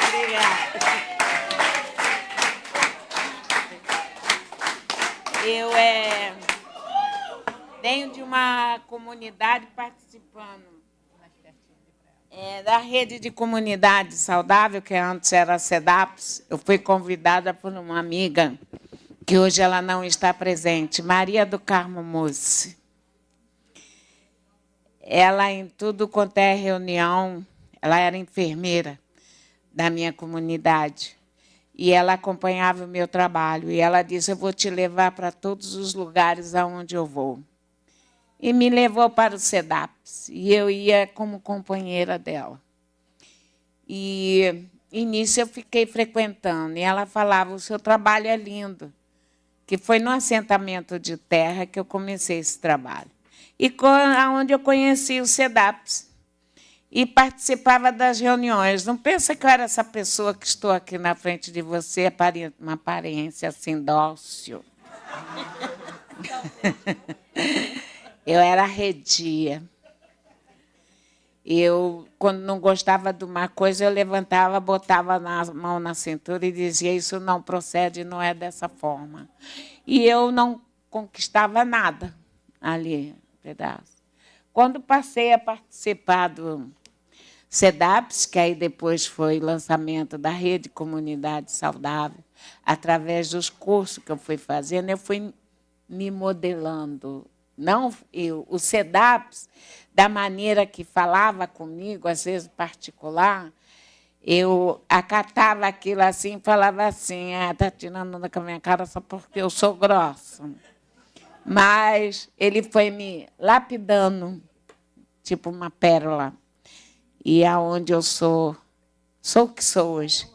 Obrigada. Eu venho de uma comunidade participando da rede de comunidade saudável, que antes era a CEDAPS. Eu fui convidada por uma amiga, que hoje ela não está presente, Maria do Carmo Mussi. Ela, em tudo quanto é reunião, ela era enfermeira da minha comunidade. E ela acompanhava o meu trabalho. E ela disse, eu vou te levar para todos os lugares aonde eu vou. E me levou para o CEDAPS. E eu ia como companheira dela. E nisso eu fiquei frequentando. E ela falava, o seu trabalho é lindo. Que foi no assentamento de terra que eu comecei esse trabalho. E onde eu conheci o SEDAPS. E participava das reuniões. Não pensa que eu era essa pessoa que estou aqui na frente de você, uma aparência assim dócil. Eu era arredia. Eu, quando não gostava de uma coisa, eu levantava, botava a mão na cintura e dizia, isso não procede, não é dessa forma. E eu não conquistava nada ali, pedaço. Quando passei a participar do SEDAPS, que aí depois foi o lançamento da Rede Comunidade Saudável, através dos cursos que eu fui fazendo, eu fui me modelando. Não, o SEDAPS, da maneira que falava comigo, às vezes particular, eu acatava aquilo assim e falava assim, está tirando onda com a minha cara só porque eu sou grossa. Mas ele foi me lapidando, tipo uma pérola. E aonde eu sou o que sou hoje.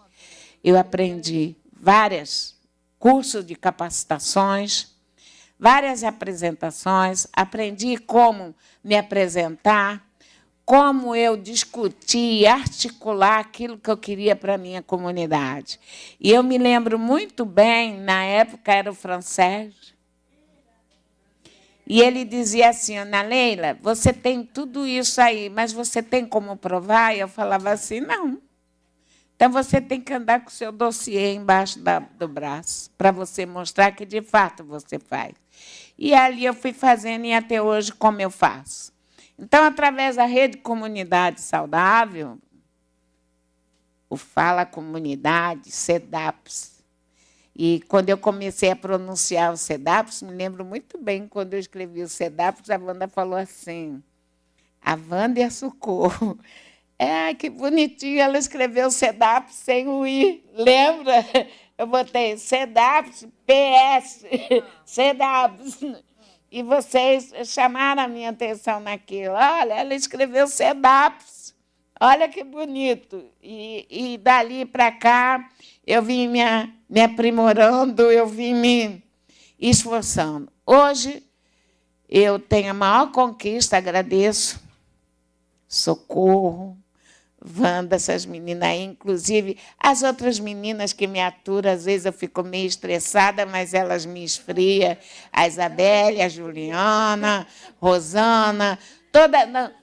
Eu aprendi vários cursos de capacitações, várias apresentações, aprendi como me apresentar, como eu discutir e articular aquilo que eu queria para a minha comunidade. E eu me lembro muito bem, na época era o francês, e ele dizia assim, Ana Leila, você tem tudo isso aí, mas você tem como provar? E eu falava assim, não. Então, você tem que andar com o seu dossiê embaixo do braço, para você mostrar que, de fato, você faz. E ali eu fui fazendo, e até hoje, como eu faço. Então, através da Rede Comunidade Saudável, o Fala Comunidade, SEDAPS, e quando eu comecei a pronunciar o SEDAPS, me lembro muito bem, quando eu escrevi o SEDAPS, a Wanda falou assim, a Wanda e a Socorro. Que bonitinho, ela escreveu SEDAPS sem o I, lembra? Eu botei SEDAPS, PS, SEDAPS. E vocês chamaram a minha atenção naquilo. Olha, ela escreveu SEDAPS, olha que bonito. E dali para cá, eu vim me aprimorando, eu vim me esforçando. Hoje, eu tenho a maior conquista, agradeço, Socorro, Wanda, essas meninas aí, inclusive as outras meninas que me aturam, às vezes eu fico meio estressada, mas elas me esfriam, a Isabelle, a Juliana, Rosana,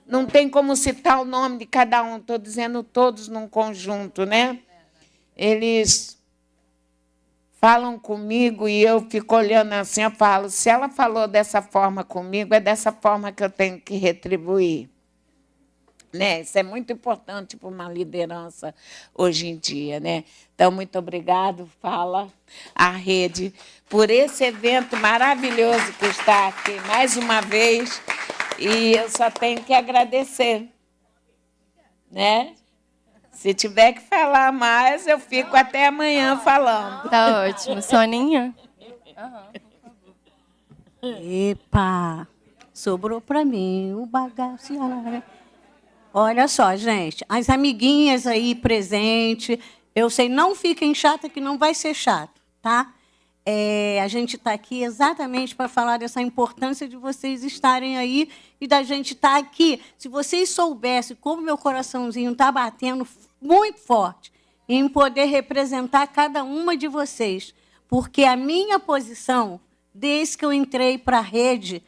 não tem como citar o nome de cada um, estou dizendo todos num conjunto, né? Eles falam comigo e eu fico olhando assim, eu falo, se ela falou dessa forma comigo, é dessa forma que eu tenho que retribuir. Né? Isso é muito importante para uma liderança hoje em dia. Né? Então, muito obrigado, Fala, a Rede, por esse evento maravilhoso que está aqui mais uma vez. E eu só tenho que agradecer. Né? Se tiver que falar mais, eu fico até amanhã falando. Tá ótimo. Soninha? Epa, sobrou para mim o bagaço. Olha só, gente, as amiguinhas aí presentes, eu sei, não fiquem chata que não vai ser chato, tá? A gente está aqui exatamente para falar dessa importância de vocês estarem aí e da gente estar aqui. Se vocês soubessem como meu coraçãozinho está batendo muito forte em poder representar cada uma de vocês, porque a minha posição, desde que eu entrei para a rede,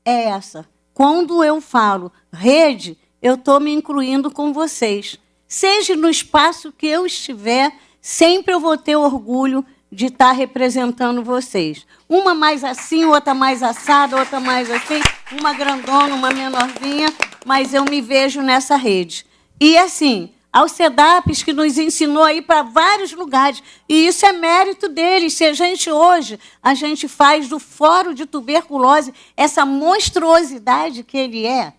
é essa. Quando eu falo rede, eu estou me incluindo com vocês. Seja no espaço que eu estiver, sempre eu vou ter orgulho de estar representando vocês. Uma mais assim, outra mais assada, outra mais assim, uma grandona, uma menorzinha, mas eu me vejo nessa rede. E, assim, ao SEDAPS, que nos ensinou a ir para vários lugares, e isso é mérito deles. Se a gente hoje, a gente faz do Fórum de Tuberculose essa monstruosidade que ele é,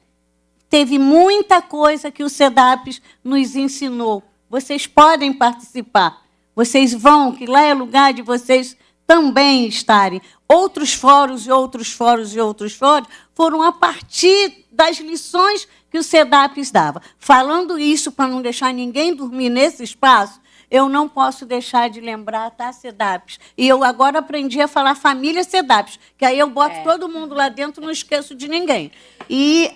teve muita coisa que o SEDAPS nos ensinou. Vocês podem participar. Vocês vão, que lá é lugar de vocês também estarem. Outros fóruns e outros fóruns e outros fóruns foram a partir das lições que o SEDAPS dava. Falando isso, para não deixar ninguém dormir nesse espaço, eu não posso deixar de lembrar, tá, SEDAPS? E eu agora aprendi a falar família SEDAPS, que aí eu boto todo mundo lá dentro, não esqueço de ninguém. E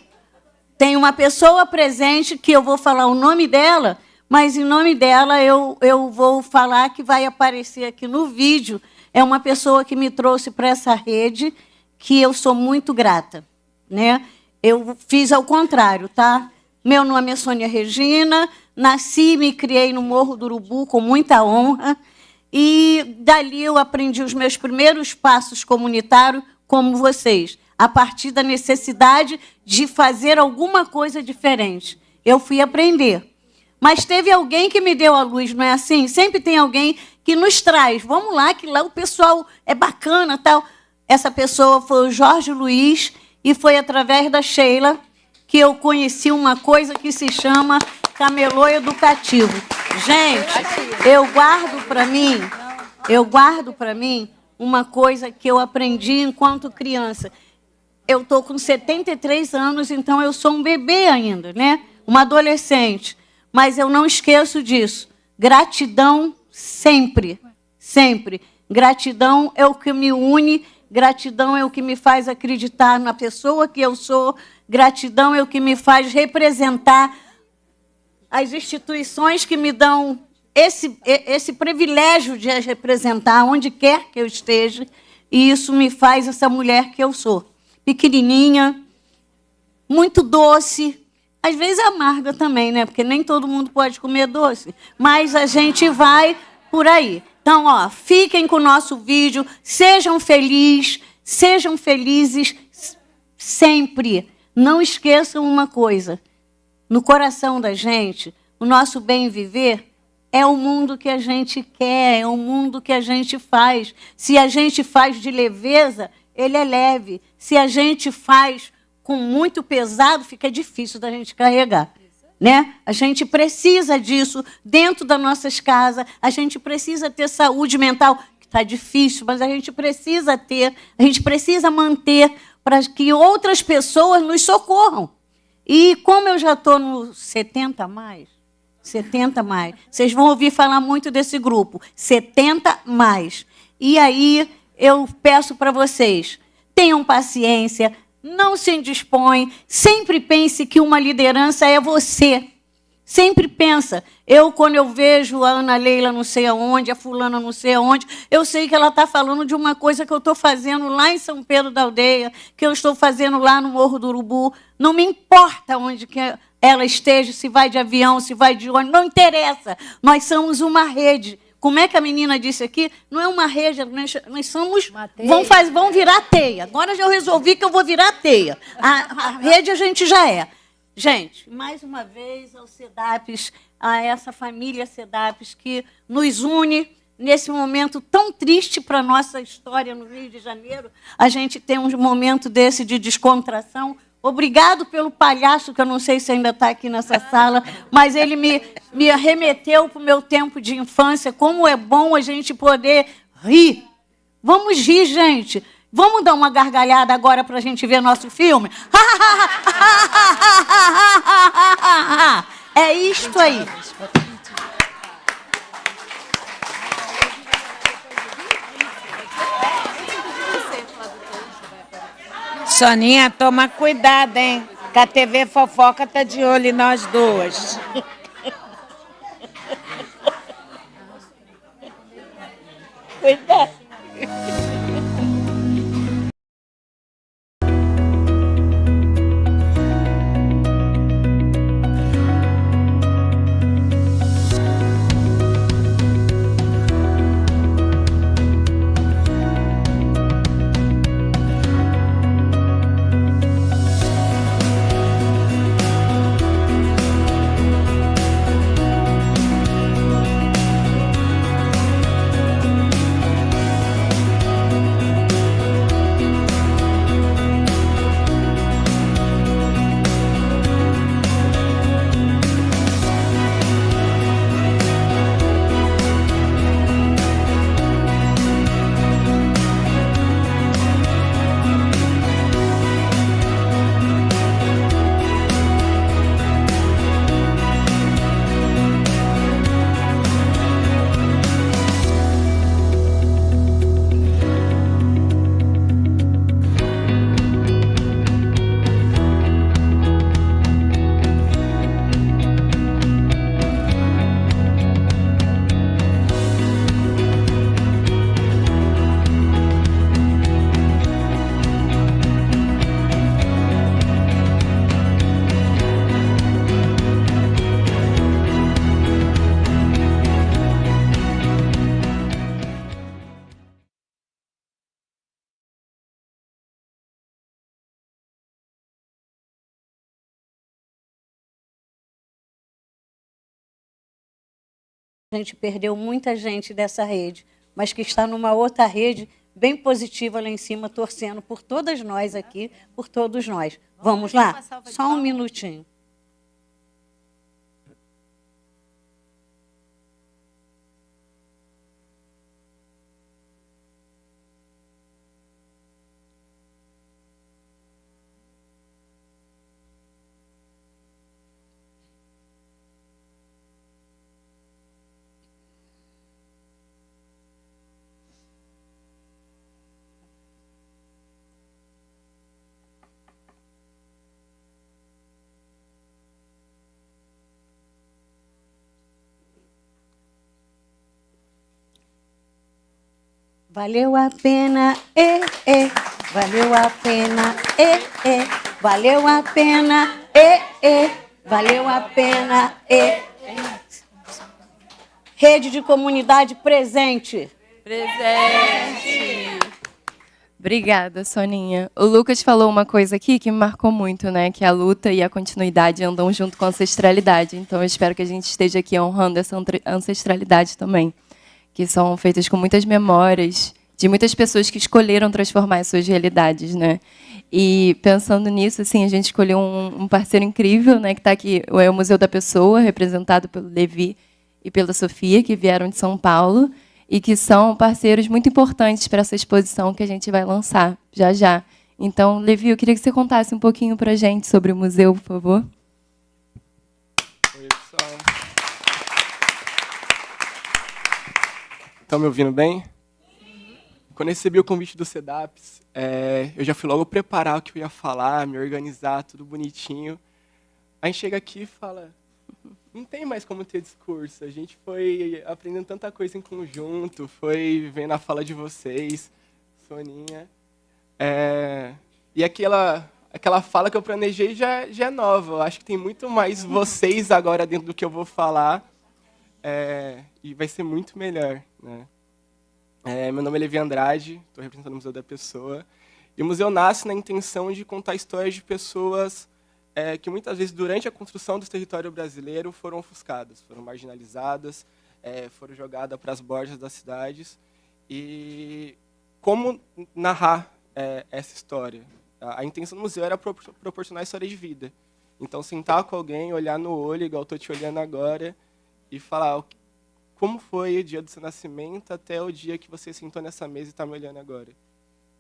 tem uma pessoa presente que eu vou falar o nome dela, mas, em nome dela, eu vou falar que vai aparecer aqui no vídeo. É uma pessoa que me trouxe para essa rede, que eu sou muito grata, né? Eu fiz ao contrário, tá? Meu nome é Sônia Regina, nasci e me criei no Morro do Urubu com muita honra, e dali eu aprendi os meus primeiros passos comunitários como vocês, a partir da necessidade de fazer alguma coisa diferente. Eu fui aprender. Mas teve alguém que me deu a luz, não é assim? Sempre tem alguém que nos traz. Vamos lá, que lá o pessoal é bacana, tal. Essa pessoa foi o Jorge Luiz, e foi através da Sheila que eu conheci uma coisa que se chama camelô educativo. Gente, eu guardo para mim uma coisa que eu aprendi enquanto criança. Eu estou com 73 anos, então eu sou um bebê ainda, né? Uma adolescente. Mas eu não esqueço disso. Gratidão sempre, sempre. Gratidão é o que me une, gratidão é o que me faz acreditar na pessoa que eu sou, gratidão é o que me faz representar as instituições que me dão esse privilégio de as representar onde quer que eu esteja, e isso me faz essa mulher que eu sou. Pequenininha, muito doce, às vezes amarga também, né? Porque nem todo mundo pode comer doce, mas a gente vai por aí. Então, ó, fiquem com o nosso vídeo, sejam felizes sempre. Não esqueçam uma coisa, no coração da gente, o nosso bem viver é o mundo que a gente quer, é o mundo que a gente faz. Se a gente faz de leveza, ele é leve. Se a gente faz com muito pesado, fica difícil da gente carregar. Né? A gente precisa disso dentro das nossas casas, a gente precisa ter saúde mental, que está difícil, mas a gente precisa ter, a gente precisa manter para que outras pessoas nos socorram. E como eu já estou no 70 mais, vocês vão ouvir falar muito desse grupo, 70 mais. E aí eu peço para vocês, tenham paciência, não se indispõe, sempre pense que uma liderança é você. Sempre pensa. Quando eu vejo a Ana Leila não sei aonde, a fulana não sei aonde, eu sei que ela está falando de uma coisa que eu estou fazendo lá em São Pedro da Aldeia, que eu estou fazendo lá no Morro do Urubu. Não me importa onde que ela esteja, se vai de avião, se vai de ônibus, não interessa. Nós somos uma rede. Como é que a menina disse aqui? Não é uma rede, nós somos... Vão virar teia. Agora já eu resolvi que eu vou virar teia. A rede a gente já é. Gente, mais uma vez ao SEDAPS, a essa família SEDAPS que nos une nesse momento tão triste para a nossa história no Rio de Janeiro. A gente tem um momento desse de descontração. Obrigado pelo palhaço, que eu não sei se ainda está aqui nessa sala, mas ele me remeteu para o meu tempo de infância. Como é bom a gente poder rir. Vamos rir, gente. Vamos dar uma gargalhada agora para a gente ver nosso filme? É isto aí. Soninha, toma cuidado, hein? Que a TV Fofoca tá de olho em nós duas. Cuidado. A gente perdeu muita gente dessa rede, mas que está numa outra rede bem positiva lá em cima, torcendo por todas nós aqui, por todos nós. Vamos lá? Só um minutinho. Valeu a pena, valeu a pena, valeu a pena, valeu a pena, Rede de comunidade presente. Presente. Obrigada, Soninha. O Lucas falou uma coisa aqui que me marcou muito, né? Que a luta e a continuidade andam junto com a ancestralidade. Então, eu espero que a gente esteja aqui honrando essa ancestralidade também, que são feitas com muitas memórias de muitas pessoas que escolheram transformar as suas realidades, né? E pensando nisso, assim, a gente escolheu um parceiro incrível, né? Que está aqui, é o Museu da Pessoa, representado pelo Levi e pela Sofia, que vieram de São Paulo e que são parceiros muito importantes para essa exposição que a gente vai lançar já já. Então, Levi, eu queria que você contasse um pouquinho para a gente sobre o museu, por favor. Oi, pessoal. Estão me ouvindo bem? Quando eu recebi o convite do CEDAPS, eu já fui logo preparar o que eu ia falar, me organizar, tudo bonitinho. A gente chega aqui e fala, não tem mais como ter discurso. A gente foi aprendendo tanta coisa em conjunto, foi vendo a fala de vocês, Soninha. E aquela fala que eu planejei já é nova. Eu acho que tem muito mais vocês agora dentro do que eu vou falar. E vai ser muito melhor, né? Meu nome é Levi Andrade, estou representando o Museu da Pessoa. E o museu nasce na intenção de contar histórias de pessoas que muitas vezes, durante a construção do território brasileiro, foram ofuscadas, foram marginalizadas, foram jogadas para as bordas das cidades. E como narrar essa história? A intenção do museu era proporcionar história de vida. Então, sentar com alguém, olhar no olho, igual estou te olhando agora, e falar como foi o dia do seu nascimento até o dia que você sentou nessa mesa e está me olhando agora.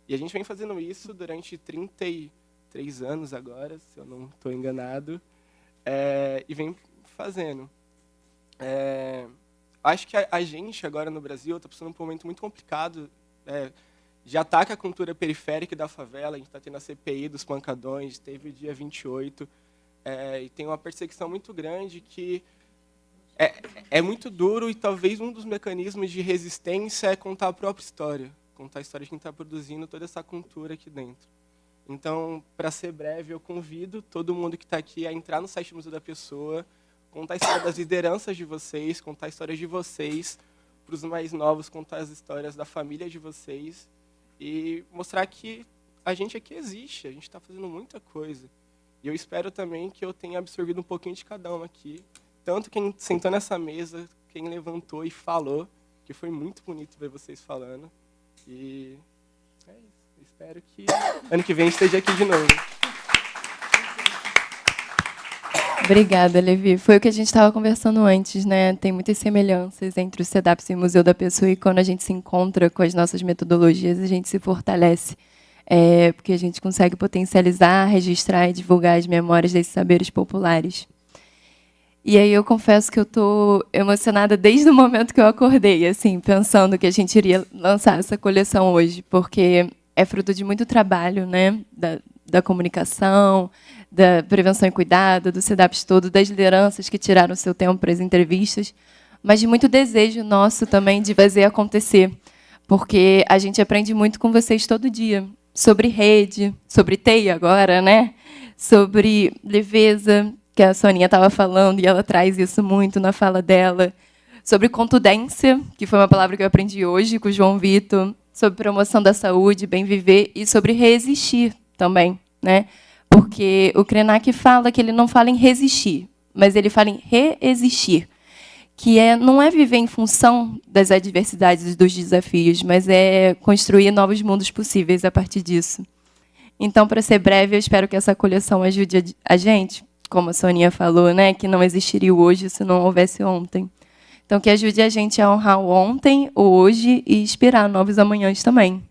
E a gente vem fazendo isso durante 33 anos agora, se eu não estou enganado, e vem fazendo. Acho que a gente agora no Brasil está passando por um momento muito complicado de ataque à cultura periférica da favela. A gente está tendo a CPI dos pancadões, teve o dia 28, e tem uma perseguição muito grande que é muito duro, e talvez um dos mecanismos de resistência é contar a própria história, contar a história de quem está produzindo toda essa cultura aqui dentro. Então, para ser breve, eu convido todo mundo que está aqui a entrar no site do Museu da Pessoa, contar a história das lideranças de vocês, contar a história de vocês, para os mais novos, contar as histórias da família de vocês e mostrar que a gente aqui existe, a gente está fazendo muita coisa. E eu espero também que eu tenha absorvido um pouquinho de cada um aqui, tanto quem sentou nessa mesa, quem levantou e falou, que foi muito bonito ver vocês falando. E é isso. Espero que ano que vem esteja aqui de novo. Obrigada, Levi. Foi o que a gente estava conversando antes, né? Tem muitas semelhanças entre o CEDAPS e o Museu da Pessoa, e quando a gente se encontra com as nossas metodologias, a gente se fortalece, porque a gente consegue potencializar, registrar e divulgar as memórias desses saberes populares. E aí eu confesso que eu estou emocionada desde o momento que eu acordei, assim, pensando que a gente iria lançar essa coleção hoje, porque é fruto de muito trabalho, né, da comunicação, da prevenção e cuidado, do CEDAPS todo, das lideranças que tiraram seu tempo para as entrevistas, mas de muito desejo nosso também de fazer acontecer, porque a gente aprende muito com vocês todo dia, sobre rede, sobre teia agora, né, sobre leveza, que a Soninha estava falando, e ela traz isso muito na fala dela, sobre contundência, que foi uma palavra que eu aprendi hoje com o João Vitor, sobre promoção da saúde, bem viver, e sobre resistir também, né? Porque o Krenak fala que ele não fala em resistir, mas ele fala em reexistir, não é viver em função das adversidades e dos desafios, mas é construir novos mundos possíveis a partir disso. Então, para ser breve, eu espero que essa coleção ajude a gente, como a Soninha falou, né, que não existiria o hoje se não houvesse ontem. Então, que ajude a gente a honrar o ontem, o hoje e inspirar novos amanhãs também.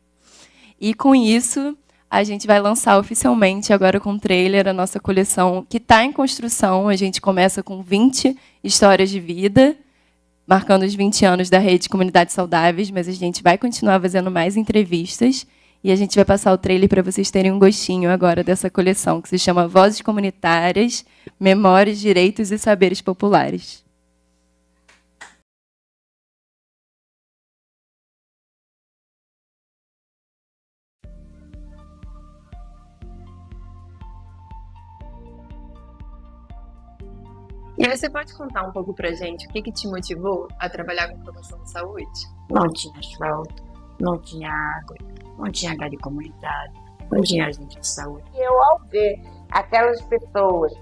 E, com isso, a gente vai lançar oficialmente, agora com o trailer, a nossa coleção, que está em construção. A gente começa com 20 histórias de vida, marcando os 20 anos da Rede Comunidades Saudáveis, mas a gente vai continuar fazendo mais entrevistas e a gente vai passar o trailer para vocês terem um gostinho agora dessa coleção, que se chama Vozes Comunitárias, Memórias, Direitos e Saberes Populares. E você pode contar um pouco pra gente o que te motivou a trabalhar com promoção de saúde? Não tinha asfalto, não tinha água, não tinha gado comunitário, não tinha agente de saúde. E eu, ao ver aquelas pessoas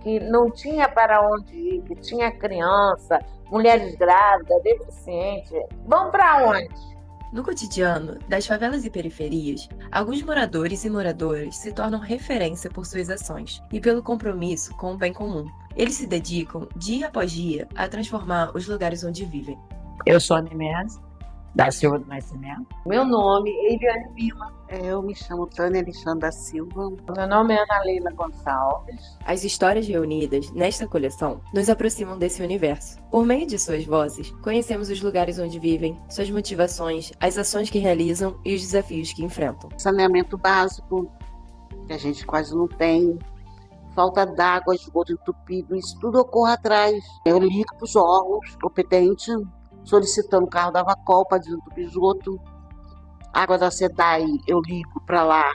que não tinha para onde ir, que tinha criança, mulheres grávidas, deficientes, vão para onde? No cotidiano das favelas e periferias, alguns moradores e moradoras se tornam referência por suas ações e pelo compromisso com o bem comum. Eles se dedicam, dia após dia, a transformar os lugares onde vivem. Eu sou a Nemese, da Silva do Nascimento. Meu nome é Eliane Lima. Eu me chamo Tânia Alexandre da Silva. Meu nome é Ana Leila Gonçalves. As histórias reunidas nesta coleção nos aproximam desse universo. Por meio de suas vozes, conhecemos os lugares onde vivem, suas motivações, as ações que realizam e os desafios que enfrentam. Saneamento básico, que a gente quase não tem. Falta d'água, esgoto entupido, isso tudo ocorre atrás. Eu ligo para os órgãos competentes, solicitando o carro da Vacol para desentupir esgoto. Água da SEDAI, eu ligo para lá,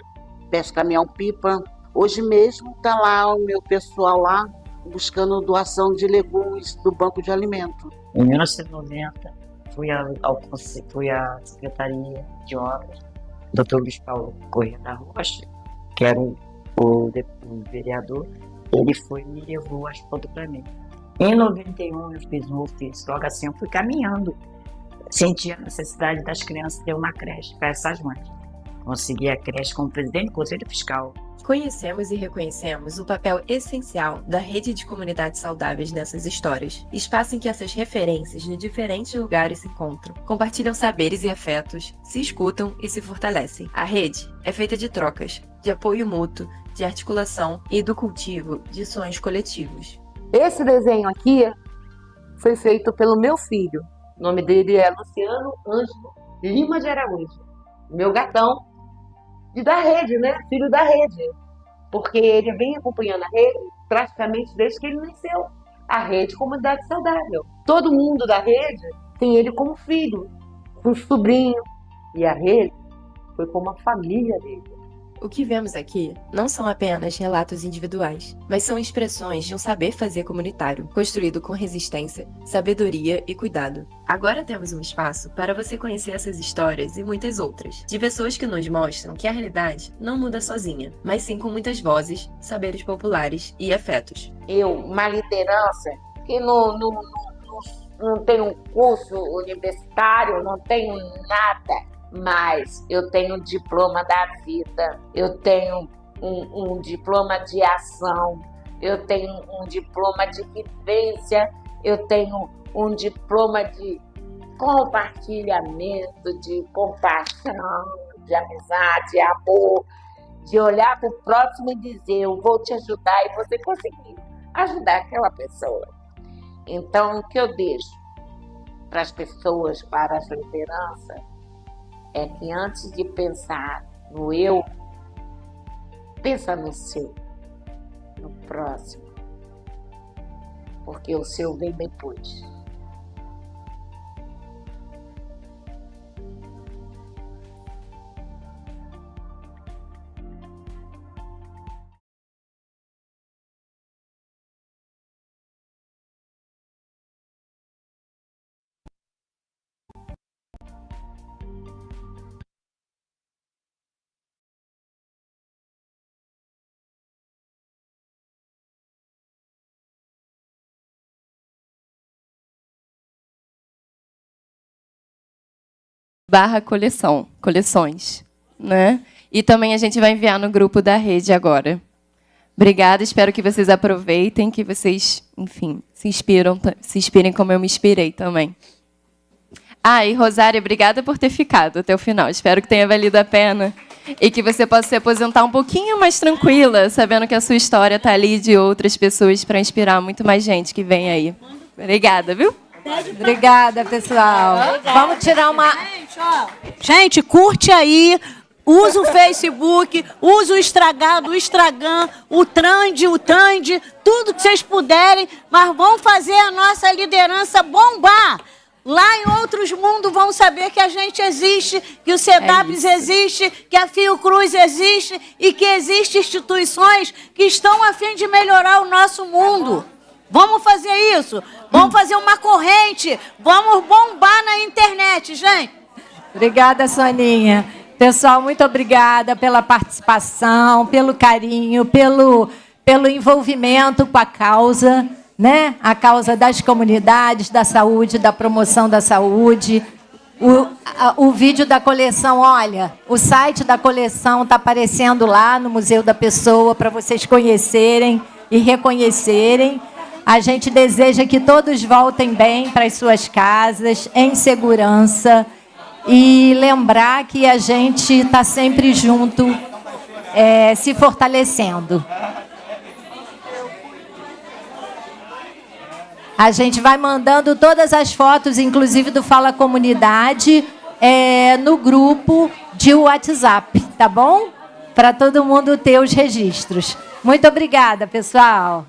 peço caminhão-pipa. Hoje mesmo está lá o meu pessoal lá, buscando doação de legumes do Banco de Alimento. Em 1990, fui à Secretaria de Obras, Dr. Luiz Paulo Corrêa da Rocha, que era o vereador, ele me levou as fotos para mim. Em 91 eu fiz um ofício, logo assim eu fui caminhando. Senti a necessidade das crianças ter uma creche para essas mães. Consegui a creche como presidente do Conselho Fiscal. Conhecemos e reconhecemos o papel essencial da Rede de Comunidades Saudáveis nessas histórias. Espaço em que essas referências de diferentes lugares se encontram, compartilham saberes e afetos, se escutam e se fortalecem. A rede é feita de trocas, de apoio mútuo, de articulação e do cultivo de sonhos coletivos. Esse desenho aqui foi feito pelo meu filho. O nome dele é Luciano Ângelo Lima de Araújo. Meu gatão da rede, né? Filho da rede. Porque ele vem acompanhando a rede praticamente desde que ele nasceu. A Rede Comunidade Saudável. Todo mundo da rede tem ele como filho, como sobrinho. E a rede foi como a família dele. O que vemos aqui não são apenas relatos individuais, mas são expressões de um saber fazer comunitário, construído com resistência, sabedoria e cuidado. Agora temos um espaço para você conhecer essas histórias e muitas outras, de pessoas que nos mostram que a realidade não muda sozinha, mas sim com muitas vozes, saberes populares e afetos. Uma liderança que não tenho um curso universitário, não tenho nada. Mas eu tenho um diploma da vida, eu tenho um diploma de ação, eu tenho um diploma de vivência, eu tenho um diploma de compartilhamento, de compaixão, de amizade, de amor, de olhar para o próximo e dizer, eu vou te ajudar e você conseguir ajudar aquela pessoa. Então, o que eu deixo para as pessoas, para as lideranças, é que antes de pensar no eu, pensa no seu, no próximo, porque o seu vem depois. coleções, né? E também a gente vai enviar no grupo da rede agora. Obrigada, espero que vocês aproveitem, que vocês, enfim, se inspirem como eu me inspirei também. E Rosária, obrigada por ter ficado até o final. Espero que tenha valido a pena e que você possa se aposentar um pouquinho mais tranquila, sabendo que a sua história está ali de outras pessoas para inspirar muito mais gente que vem aí. Obrigada, viu? Obrigada, pessoal. Vamos tirar uma... Gente, curte aí, usa o Facebook, usa o Instagram, o Trend, tudo que vocês puderem, mas vamos fazer a nossa liderança bombar. Lá em outros mundos vão saber que a gente existe, que o CEDAPS existe, que a Fiocruz existe e que existem instituições que estão a fim de melhorar o nosso mundo. Vamos fazer isso, vamos fazer uma corrente, vamos bombar na internet, gente. Obrigada, Soninha. Pessoal, muito obrigada pela participação, pelo carinho, pelo envolvimento com a causa, né? A causa das comunidades, da saúde, da promoção da saúde. O vídeo da coleção, olha, o site da coleção está aparecendo lá no Museu da Pessoa para vocês conhecerem e reconhecerem. A gente deseja que todos voltem bem para as suas casas, em segurança, e lembrar que a gente está sempre junto, se fortalecendo. A gente vai mandando todas as fotos, inclusive do Fala Comunidade, no grupo de WhatsApp, tá bom? Para todo mundo ter os registros. Muito obrigada, pessoal.